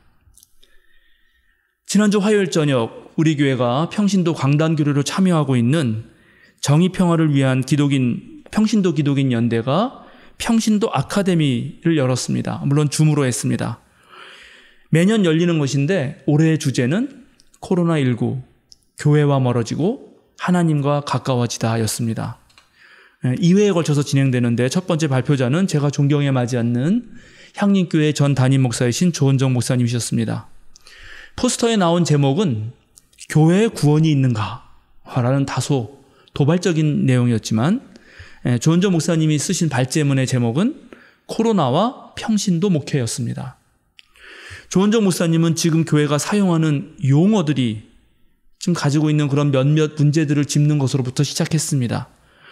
지난주 화요일 저녁 우리 교회가 평신도 광단교류로 참여하고 있는 정의평화를 위한 평신도 기독인 연대가 평신도 아카데미를 열었습니다. 물론 줌으로 했습니다. 매년 열리는 것인데 올해의 주제는 코로나19, 교회와 멀어지고 하나님과 가까워지다 였습니다. 2회에 걸쳐서 진행되는데 첫 번째 발표자는 제가 존경에 맞지 않는 향림교회 전 담임 목사이신 조은정 목사님이셨습니다. 포스터에 나온 제목은 교회에 구원이 있는가? 라는 다소 도발적인 내용이었지만 조은정 목사님이 쓰신 발제문의 제목은 코로나와 평신도 목회였습니다. 조원정 목사님은 지금 교회가 사용하는 용어들이 지금 가지고 있는 그런 몇몇 문제들을 짚는 것으로부터 시작했습니다.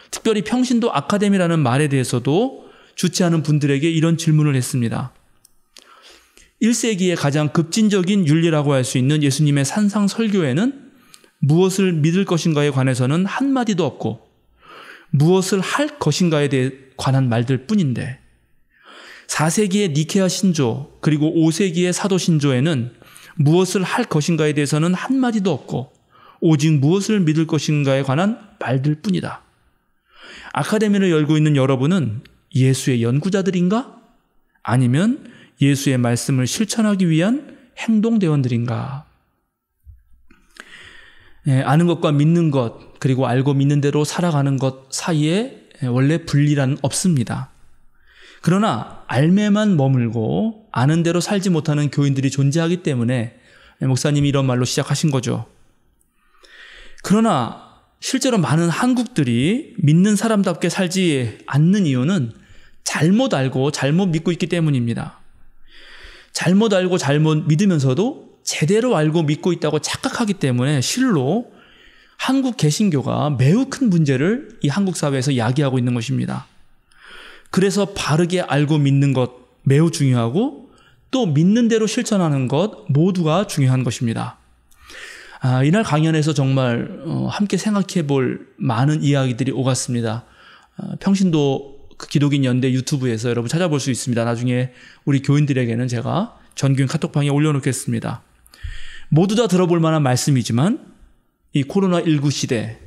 특별히 평신도 아카데미라는 말에 대해서도 주최하는 분들에게 이런 질문을 했습니다. 1세기의 가장 급진적인 윤리라고 할 수 있는 예수님의 산상 설교에는 무엇을 믿을 것인가에 관해서는 한마디도 없고 무엇을 할 것인가에 대해 관한 말들 뿐인데 4세기의 니케아 신조 그리고 5세기의 사도 신조에는 무엇을 할 것인가에 대해서는 한마디도 없고 오직 무엇을 믿을 것인가에 관한 말들 뿐이다. 아카데미를 열고 있는 여러분은 예수의 연구자들인가? 아니면 예수의 말씀을 실천하기 위한 행동대원들인가? 아는 것과 믿는 것 그리고 알고 믿는 대로 살아가는 것 사이에 원래 분리란 없습니다. 그러나 알매만 머물고 아는 대로 살지 못하는 교인들이 존재하기 때문에 목사님이 이런 말로 시작하신 거죠. 그러나 실제로 많은 한국들이 믿는 사람답게 살지 않는 이유는 잘못 알고 잘못 믿고 있기 때문입니다. 잘못 알고 잘못 믿으면서도 제대로 알고 믿고 있다고 착각하기 때문에 실로 한국 개신교가 매우 큰 문제를 이 한국 사회에서 야기하고 있는 것입니다. 그래서 바르게 알고 믿는 것 매우 중요하고 또 믿는 대로 실천하는 것 모두가 중요한 것입니다. 이날 강연에서 정말 함께 생각해 볼 많은 이야기들이 오갔습니다. 평신도 기독인 연대 유튜브에서 여러분 찾아볼 수 있습니다. 나중에 우리 교인들에게는 제가 전교인 카톡방에 올려놓겠습니다. 모두 다 들어볼 만한 말씀이지만 이 코로나19 시대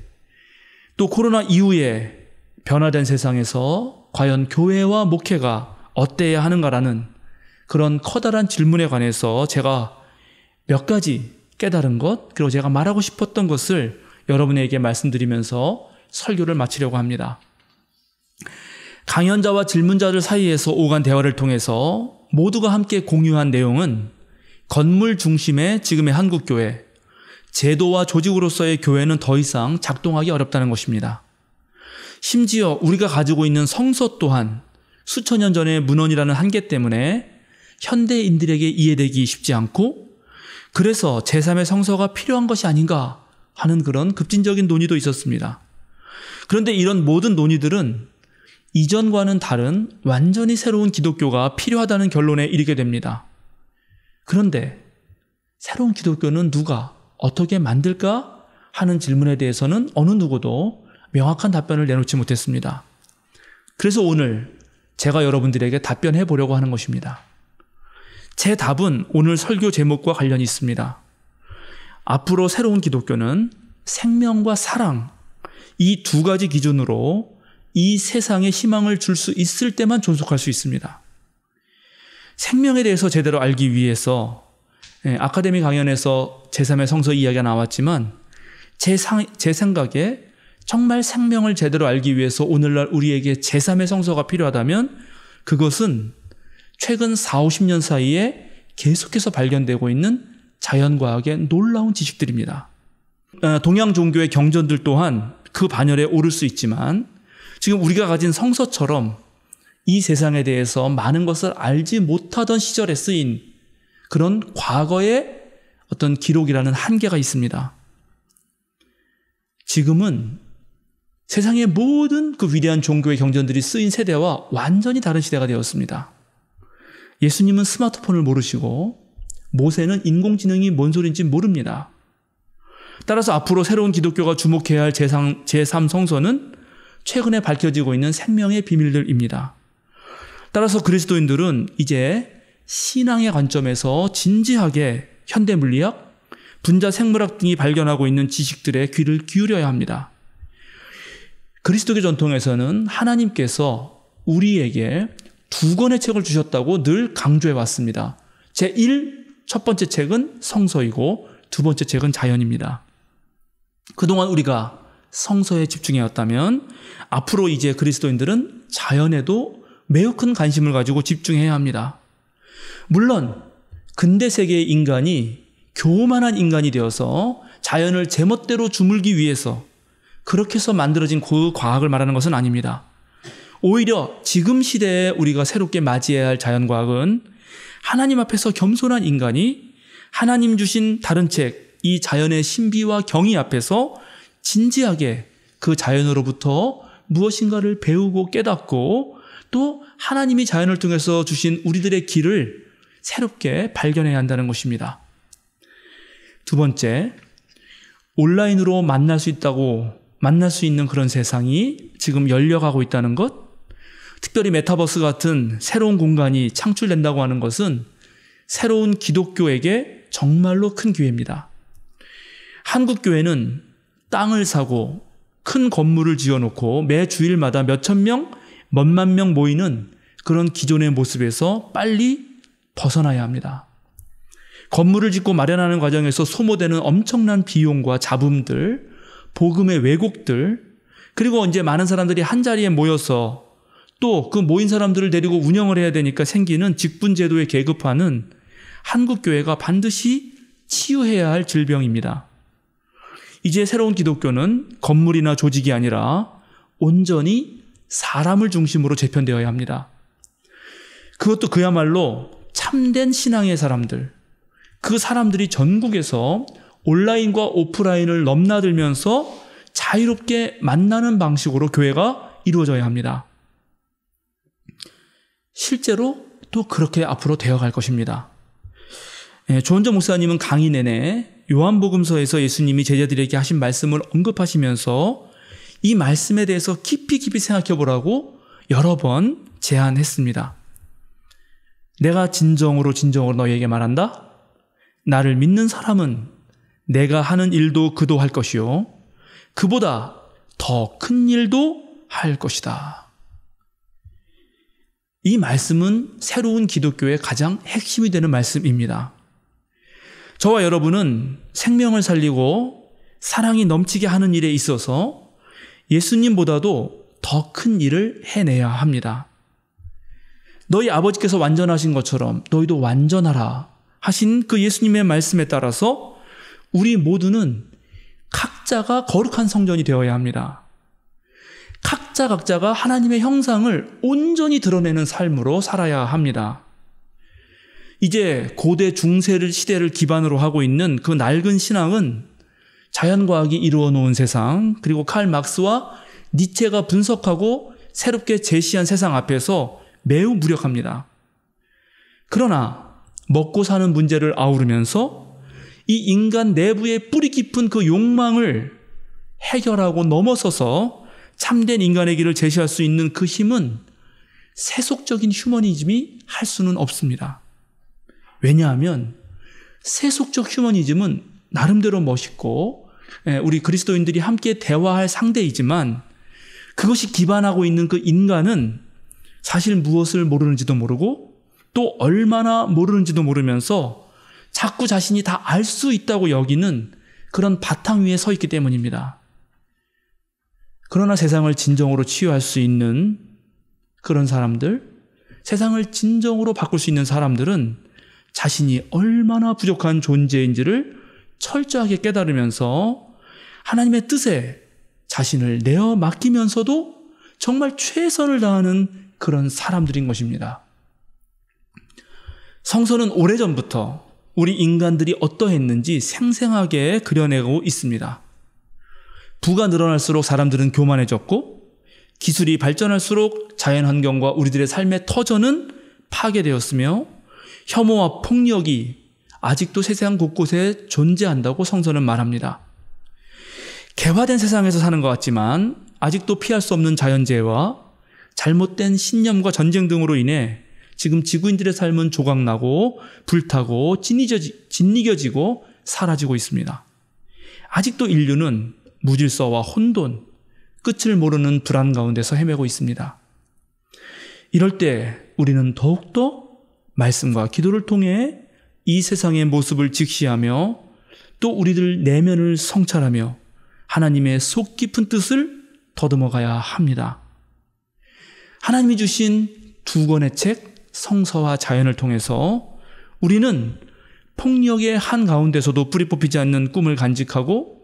또 코로나 이후에 변화된 세상에서 과연 교회와 목회가 어때야 하는가라는 그런 커다란 질문에 관해서 제가 몇 가지 깨달은 것 그리고 제가 말하고 싶었던 것을 여러분에게 말씀드리면서 설교를 마치려고 합니다. 강연자와 질문자들 사이에서 오간 대화를 통해서 모두가 함께 공유한 내용은 건물 중심의 지금의 한국교회, 제도와 조직으로서의 교회는 더 이상 작동하기 어렵다는 것입니다. 심지어 우리가 가지고 있는 성서 또한 수천 년 전의 문헌이라는 한계 때문에 현대인들에게 이해되기 쉽지 않고 그래서 제3의 성서가 필요한 것이 아닌가 하는 그런 급진적인 논의도 있었습니다. 그런데 이런 모든 논의들은 이전과는 다른 완전히 새로운 기독교가 필요하다는 결론에 이르게 됩니다. 그런데 새로운 기독교는 누가 어떻게 만들까 하는 질문에 대해서는 어느 누구도 명확한 답변을 내놓지 못했습니다. 그래서 오늘 제가 여러분들에게 답변해 보려고 하는 것입니다. 제 답은 오늘 설교 제목과 관련이 있습니다. 앞으로 새로운 기독교는 생명과 사랑 이 두 가지 기준으로 이 세상에 희망을 줄 수 있을 때만 존속할 수 있습니다. 생명에 대해서 제대로 알기 위해서 아카데미 강연에서 제3의 성서 이야기가 나왔지만 제 생각에 정말 생명을 제대로 알기 위해서 오늘날 우리에게 제3의 성서가 필요하다면 그것은 최근 40-50년 사이에 계속해서 발견되고 있는 자연과학의 놀라운 지식들입니다. 동양 종교의 경전들 또한 그 반열에 오를 수 있지만 지금 우리가 가진 성서처럼 이 세상에 대해서 많은 것을 알지 못하던 시절에 쓰인 그런 과거의 어떤 기록이라는 한계가 있습니다. 지금은 세상의 모든 그 위대한 종교의 경전들이 쓰인 세대와 완전히 다른 시대가 되었습니다. 예수님은 스마트폰을 모르시고 모세는 인공지능이 뭔 소리인지 모릅니다. 따라서 앞으로 새로운 기독교가 주목해야 할 제3 성서는 최근에 밝혀지고 있는 생명의 비밀들입니다. 따라서 그리스도인들은 이제 신앙의 관점에서 진지하게 현대물리학, 분자생물학 등이 발견하고 있는 지식들에 귀를 기울여야 합니다. 그리스도교 전통에서는 하나님께서 우리에게 2권의 책을 주셨다고 늘 강조해 왔습니다. 첫 번째 책은 성서이고 두 번째 책은 자연입니다. 그동안 우리가 성서에 집중해왔다면 앞으로 이제 그리스도인들은 자연에도 매우 큰 관심을 가지고 집중해야 합니다. 물론 근대 세계의 인간이 교만한 인간이 되어서 자연을 제멋대로 주물기 위해서 그렇게 해서 만들어진 그 과학을 말하는 것은 아닙니다. 오히려 지금 시대에 우리가 새롭게 맞이해야 할 자연과학은 하나님 앞에서 겸손한 인간이 하나님 주신 다른 책, 이 자연의 신비와 경이 앞에서 진지하게 그 자연으로부터 무엇인가를 배우고 깨닫고 또 하나님이 자연을 통해서 주신 우리들의 길을 새롭게 발견해야 한다는 것입니다. 두 번째, 온라인으로 만날 수 있는 그런 세상이 지금 열려가고 있다는 것, 특별히 메타버스 같은 새로운 공간이 창출된다고 하는 것은 새로운 기독교에게 정말로 큰 기회입니다. 한국 교회는 땅을 사고 큰 건물을 지어놓고 매 주일마다 몇천 명, 몇만 명 모이는 그런 기존의 모습에서 빨리 벗어나야 합니다. 건물을 짓고 마련하는 과정에서 소모되는 엄청난 비용과 잡음들, 복음의 왜곡들, 그리고 이제 많은 사람들이 한자리에 모여서 또 그 모인 사람들을 데리고 운영을 해야 되니까 생기는 직분제도에 계급하는 한국교회가 반드시 치유해야 할 질병입니다. 이제 새로운 기독교는 건물이나 조직이 아니라 온전히 사람을 중심으로 재편되어야 합니다. 그것도 그야말로 참된 신앙의 사람들, 그 사람들이 전국에서 온라인과 오프라인을 넘나들면서 자유롭게 만나는 방식으로 교회가 이루어져야 합니다. 실제로 또 그렇게 앞으로 되어갈 것입니다. 조은정 목사님은 강의 내내 요한복음서에서 예수님이 제자들에게 하신 말씀을 언급하시면서 이 말씀에 대해서 깊이 생각해 보라고 여러 번 제안했습니다. 내가 진정으로 너희에게 말한다. 나를 믿는 사람은 내가 하는 일도 그도 할 것이요 그보다 더 큰 일도 할 것이다. 이 말씀은 새로운 기독교의 가장 핵심이 되는 말씀입니다. 저와 여러분은 생명을 살리고 사랑이 넘치게 하는 일에 있어서 예수님보다도 더 큰 일을 해내야 합니다. 너희 아버지께서 완전하신 것처럼 너희도 완전하라 하신 그 예수님의 말씀에 따라서 우리 모두는 각자가 거룩한 성전이 되어야 합니다. 각자가 하나님의 형상을 온전히 드러내는 삶으로 살아야 합니다. 이제 고대 중세 시대를 기반으로 하고 있는 그 낡은 신앙은 자연과학이 이루어 놓은 세상, 그리고 칼 막스와 니체가 분석하고 새롭게 제시한 세상 앞에서 매우 무력합니다. 그러나 먹고 사는 문제를 아우르면서 이 인간 내부의 뿌리 깊은 그 욕망을 해결하고 넘어서서 참된 인간의 길을 제시할 수 있는 그 힘은 세속적인 휴머니즘이 할 수는 없습니다. 왜냐하면 세속적 휴머니즘은 나름대로 멋있고 우리 그리스도인들이 함께 대화할 상대이지만 그것이 기반하고 있는 그 인간은 사실 무엇을 모르는지도 모르고 또 얼마나 모르는지도 모르면서 자꾸 자신이 다 알 수 있다고 여기는 그런 바탕 위에 서 있기 때문입니다. 그러나 세상을 진정으로 치유할 수 있는 그런 사람들, 세상을 진정으로 바꿀 수 있는 사람들은 자신이 얼마나 부족한 존재인지를 철저하게 깨달으면서 하나님의 뜻에 자신을 내어 맡기면서도 정말 최선을 다하는 그런 사람들인 것입니다. 성서는 오래전부터 우리 인간들이 어떠했는지 생생하게 그려내고 있습니다. 부가 늘어날수록 사람들은 교만해졌고 기술이 발전할수록 자연환경과 우리들의 삶의 터전은 파괴되었으며 혐오와 폭력이 아직도 세상 곳곳에 존재한다고 성서는 말합니다. 개화된 세상에서 사는 것 같지만 아직도 피할 수 없는 자연재해와 잘못된 신념과 전쟁 등으로 인해 지금 지구인들의 삶은 조각나고 불타고 짓이겨지고 사라지고 있습니다. 아직도 인류는 무질서와 혼돈, 끝을 모르는 불안 가운데서 헤매고 있습니다. 이럴 때 우리는 더욱더 말씀과 기도를 통해 이 세상의 모습을 직시하며 또 우리들 내면을 성찰하며 하나님의 속 깊은 뜻을 더듬어가야 합니다. 하나님이 주신 두 권의 책 성서와 자연을 통해서 우리는 폭력의 한가운데서도 뿌리 뽑히지 않는 꿈을 간직하고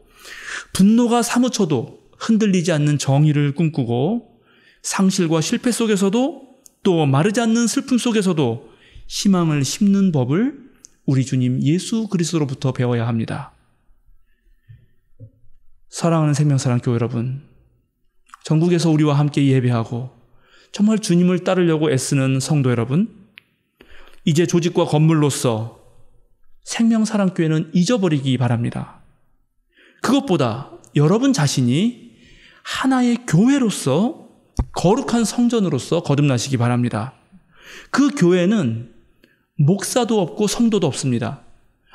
분노가 사무쳐도 흔들리지 않는 정의를 꿈꾸고 상실과 실패 속에서도 또 마르지 않는 슬픔 속에서도 희망을 심는 법을 우리 주님 예수 그리스도로부터 배워야 합니다. 사랑하는 생명사랑교회 여러분, 전국에서 우리와 함께 예배하고 정말 주님을 따르려고 애쓰는 성도 여러분, 이제 조직과 건물로서 생명사랑교회는 잊어버리기 바랍니다. 그것보다 여러분 자신이 하나의 교회로서 거룩한 성전으로서 거듭나시기 바랍니다. 그 교회는 목사도 없고 성도도 없습니다.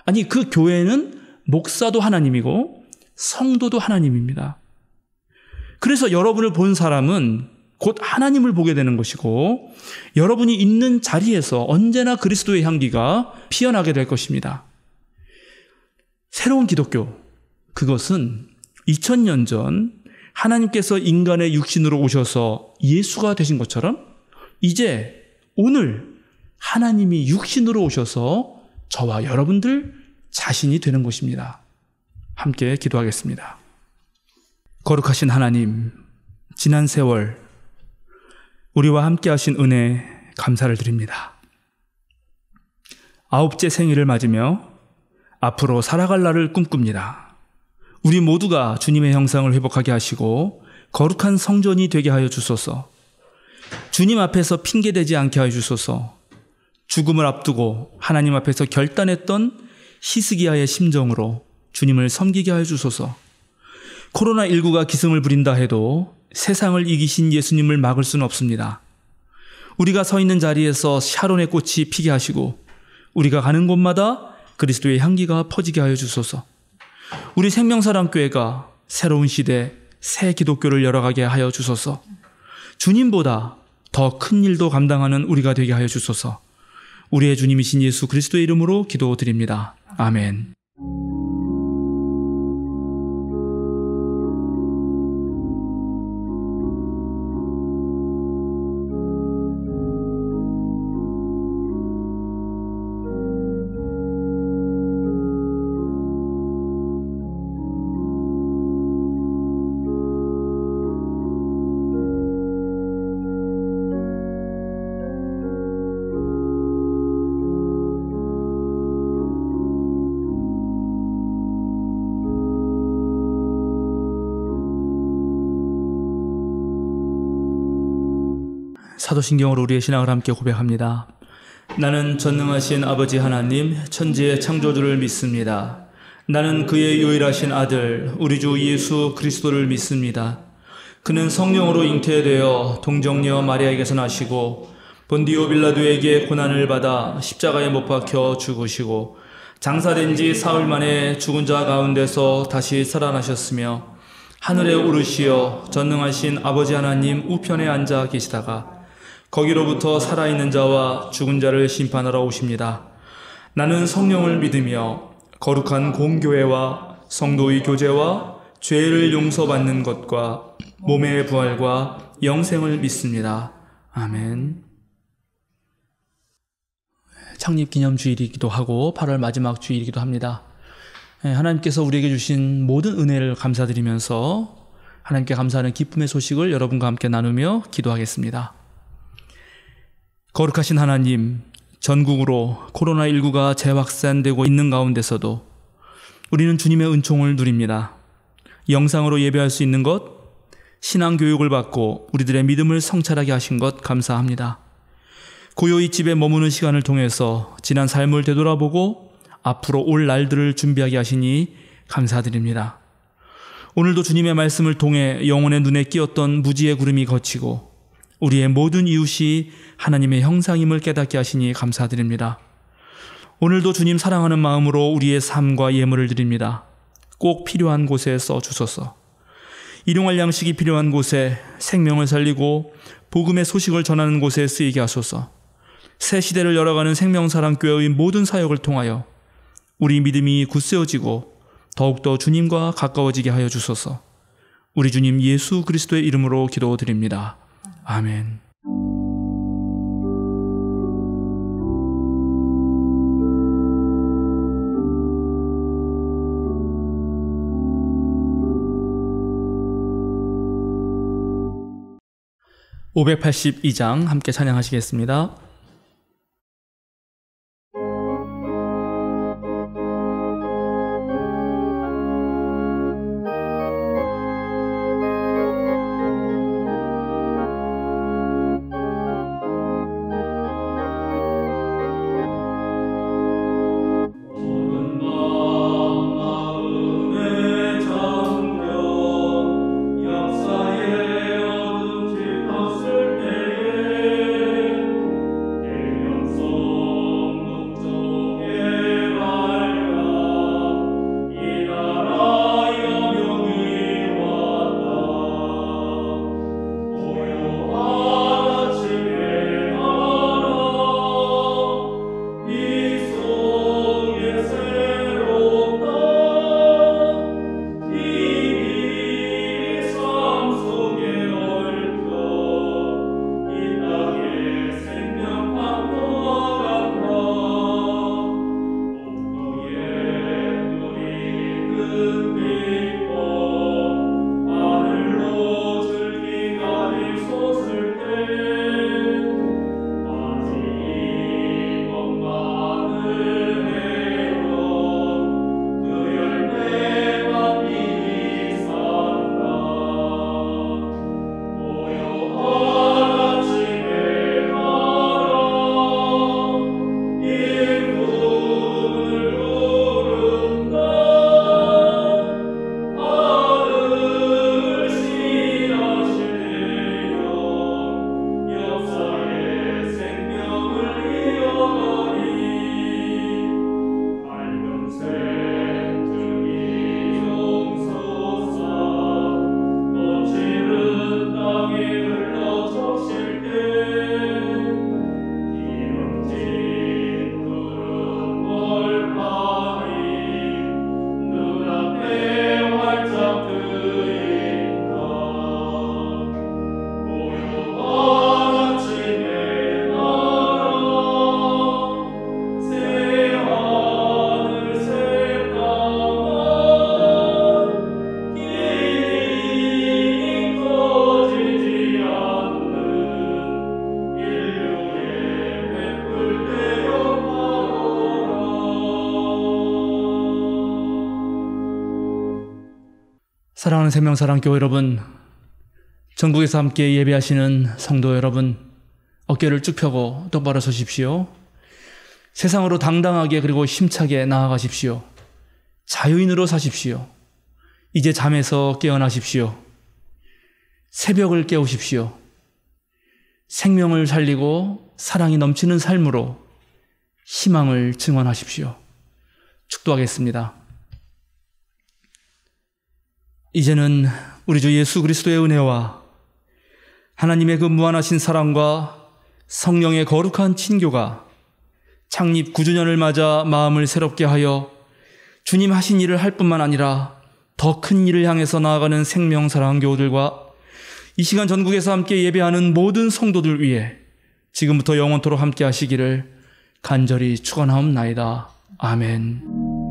아니, 그 교회는 목사도 하나님이고 성도도 하나님입니다. 그래서 여러분을 본 사람은 곧 하나님을 보게 되는 것이고 여러분이 있는 자리에서 언제나 그리스도의 향기가 피어나게 될 것입니다. 새로운 기독교, 그것은 2000년 전 하나님께서 인간의 육신으로 오셔서 예수가 되신 것처럼 이제 오늘 하나님이 육신으로 오셔서 저와 여러분들 자신이 되는 것입니다. 함께 기도하겠습니다. 거룩하신 하나님, 지난 세월 우리와 함께 하신 은혜 감사를 드립니다. 9째 생일을 맞으며 앞으로 살아갈 날을 꿈꿉니다. 우리 모두가 주님의 형상을 회복하게 하시고 거룩한 성전이 되게 하여 주소서. 주님 앞에서 핑계대지 않게 하여 주소서. 죽음을 앞두고 하나님 앞에서 결단했던 히스기야의 심정으로 주님을 섬기게 하여 주소서. 코로나19가 기승을 부린다 해도 세상을 이기신 예수님을 막을 수는 없습니다. 우리가 서 있는 자리에서 샤론의 꽃이 피게 하시고 우리가 가는 곳마다 그리스도의 향기가 퍼지게 하여 주소서. 우리 생명사랑교회가 새로운 시대 새 기독교를 열어가게 하여 주소서. 주님보다 더 큰 일도 감당하는 우리가 되게 하여 주소서. 우리의 주님이신 예수 그리스도의 이름으로 기도드립니다. 아멘. 사도신경으로 우리의 신앙을 함께 고백합니다. 나는 전능하신 아버지 하나님, 천지의 창조주를 믿습니다. 나는 그의 유일하신 아들, 우리 주 예수 그리스도를 믿습니다. 그는 성령으로 잉태되어 동정녀 마리아에게서 나시고 본디오 빌라도에게 고난을 받아 십자가에 못 박혀 죽으시고 장사된 지 사흘 만에 죽은 자 가운데서 다시 살아나셨으며 하늘에 오르시어 전능하신 아버지 하나님 우편에 앉아 계시다가 거기로부터 살아있는 자와 죽은 자를 심판하러 오십니다. 나는 성령을 믿으며 거룩한 공교회와 성도의 교제와 죄를 용서받는 것과 몸의 부활과 영생을 믿습니다. 아멘. 창립기념주일이기도 하고 8월 마지막 주일이기도 합니다. 하나님께서 우리에게 주신 모든 은혜를 감사드리면서 하나님께 감사하는 기쁨의 소식을 여러분과 함께 나누며 기도하겠습니다. 거룩하신 하나님, 전국으로 코로나19가 재확산되고 있는 가운데서도 우리는 주님의 은총을 누립니다. 영상으로 예배할 수 있는 것, 신앙교육을 받고 우리들의 믿음을 성찰하게 하신 것 감사합니다. 고요히 집에 머무는 시간을 통해서 지난 삶을 되돌아보고 앞으로 올 날들을 준비하게 하시니 감사드립니다. 오늘도 주님의 말씀을 통해 영혼의 눈에 끼었던 무지의 구름이 걷히고 우리의 모든 이웃이 하나님의 형상임을 깨닫게 하시니 감사드립니다. 오늘도 주님 사랑하는 마음으로 우리의 삶과 예물을 드립니다. 꼭 필요한 곳에 써주소서. 일용할 양식이 필요한 곳에, 생명을 살리고 복음의 소식을 전하는 곳에 쓰이게 하소서. 새 시대를 열어가는 생명사랑교회의 모든 사역을 통하여 우리 믿음이 굳세어지고 더욱더 주님과 가까워지게 하여 주소서. 우리 주님 예수 그리스도의 이름으로 기도드립니다. 아멘. (582장) 함께 찬양하시겠습니다. 사랑하는 생명사랑교회 여러분, 전국에서 함께 예배하시는 성도 여러분, 어깨를 쭉 펴고 똑바로 서십시오. 세상으로 당당하게 그리고 힘차게 나아가십시오. 자유인으로 사십시오. 이제 잠에서 깨어나십시오. 새벽을 깨우십시오. 생명을 살리고 사랑이 넘치는 삶으로 희망을 증언하십시오. 축도하겠습니다. 이제는 우리 주 예수 그리스도의 은혜와 하나님의 그 무한하신 사랑과 성령의 거룩한 친교가 창립 9주년을 맞아 마음을 새롭게 하여 주님 하신 일을 할 뿐만 아니라 더 큰 일을 향해서 나아가는 생명사랑교우들과 이 시간 전국에서 함께 예배하는 모든 성도들 위해 지금부터 영원토록 함께 하시기를 간절히 축원하옵나이다. 아멘.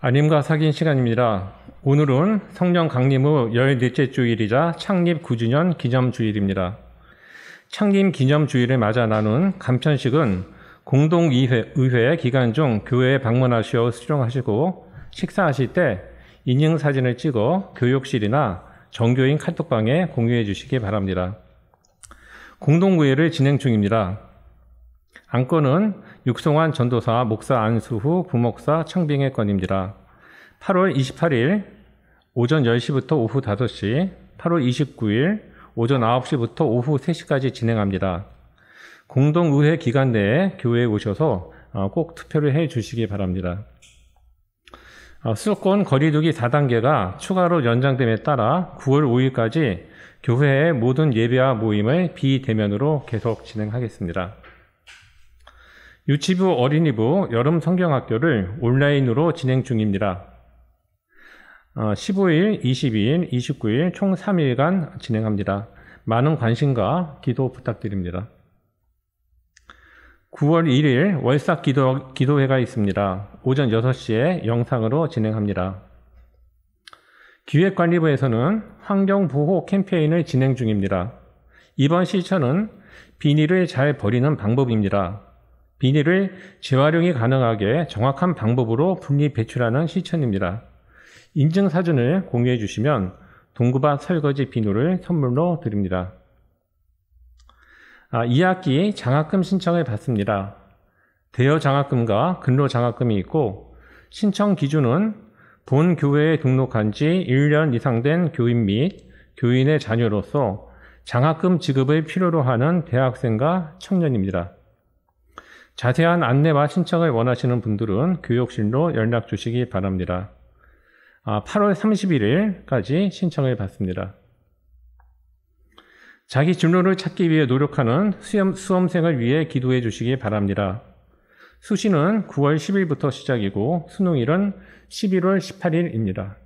아님과 사귄 시간입니다. 오늘은 성령 강림 후 14째 주일이자 창립 9주년 기념주일입니다. 창립 기념주일을 맞아 나눈 간편식은 공동의회 기간 중 교회에 방문하시어 수령하시고 식사하실 때 인증사진을 찍어 교육실이나 정교인 카톡방에 공유해 주시기 바랍니다. 공동의회를 진행 중입니다. 안건은 육송환 전도사 목사 안수 후 부목사 청빙의 건입니다. 8월 28일 오전 10시부터 오후 5시, 8월 29일 오전 9시부터 오후 3시까지 진행합니다. 공동의회 기간 내에 교회에 오셔서 꼭 투표를 해 주시기 바랍니다. 수도권 거리두기 4단계가 추가로 연장됨에 따라 9월 5일까지 교회의 모든 예배와 모임을 비대면으로 계속 진행하겠습니다. 유치부, 어린이부, 여름 성경학교를 온라인으로 진행 중입니다. 15일, 22일, 29일 총 3일간 진행합니다. 많은 관심과 기도 부탁드립니다. 9월 1일 월삭 기도회가 있습니다. 오전 6시에 영상으로 진행합니다. 기획관리부에서는 환경보호 캠페인을 진행 중입니다. 이번 실천은 비닐을 잘 버리는 방법입니다. 비닐을 재활용이 가능하게 정확한 방법으로 분리 배출하는 실천입니다. 인증사진을 공유해 주시면 동구밭 설거지 비누를 선물로 드립니다. 2학기 장학금 신청을 받습니다. 대여 장학금과 근로 장학금이 있고 신청 기준은 본 교회에 등록한 지 1년 이상 된 교인 및 교인의 자녀로서 장학금 지급을 필요로 하는 대학생과 청년입니다. 자세한 안내와 신청을 원하시는 분들은 교육실로 연락 주시기 바랍니다. 8월 31일까지 신청을 받습니다. 자기 진로를 찾기 위해 노력하는 수험생을 위해 기도해 주시기 바랍니다. 수시는 9월 10일부터 시작이고 수능일은 11월 18일입니다.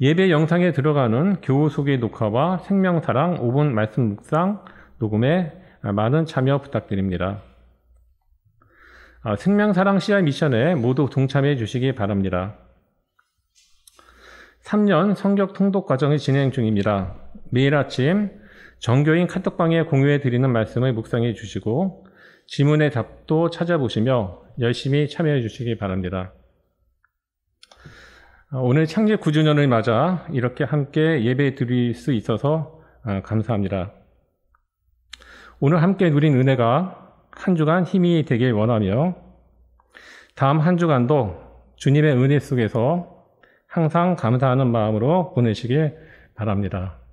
예배 영상에 들어가는 교우 소개 녹화와 생명사랑 5분 말씀 묵상 녹음에 많은 참여 부탁드립니다. 생명사랑 CR 미션에 모두 동참해 주시기 바랍니다. 3년 성격 통독 과정이 진행 중입니다. 매일 아침 정교인 카톡방에 공유해 드리는 말씀을 묵상해 주시고 지문의 답도 찾아보시며 열심히 참여해 주시기 바랍니다. 오늘 창립 9주년을 맞아 이렇게 함께 예배 드릴 수 있어서 감사합니다. 오늘 함께 누린 은혜가 한 주간 힘이 되길 원하며 다음 한 주간도 주님의 은혜 속에서 항상 감사하는 마음으로 보내시길 바랍니다.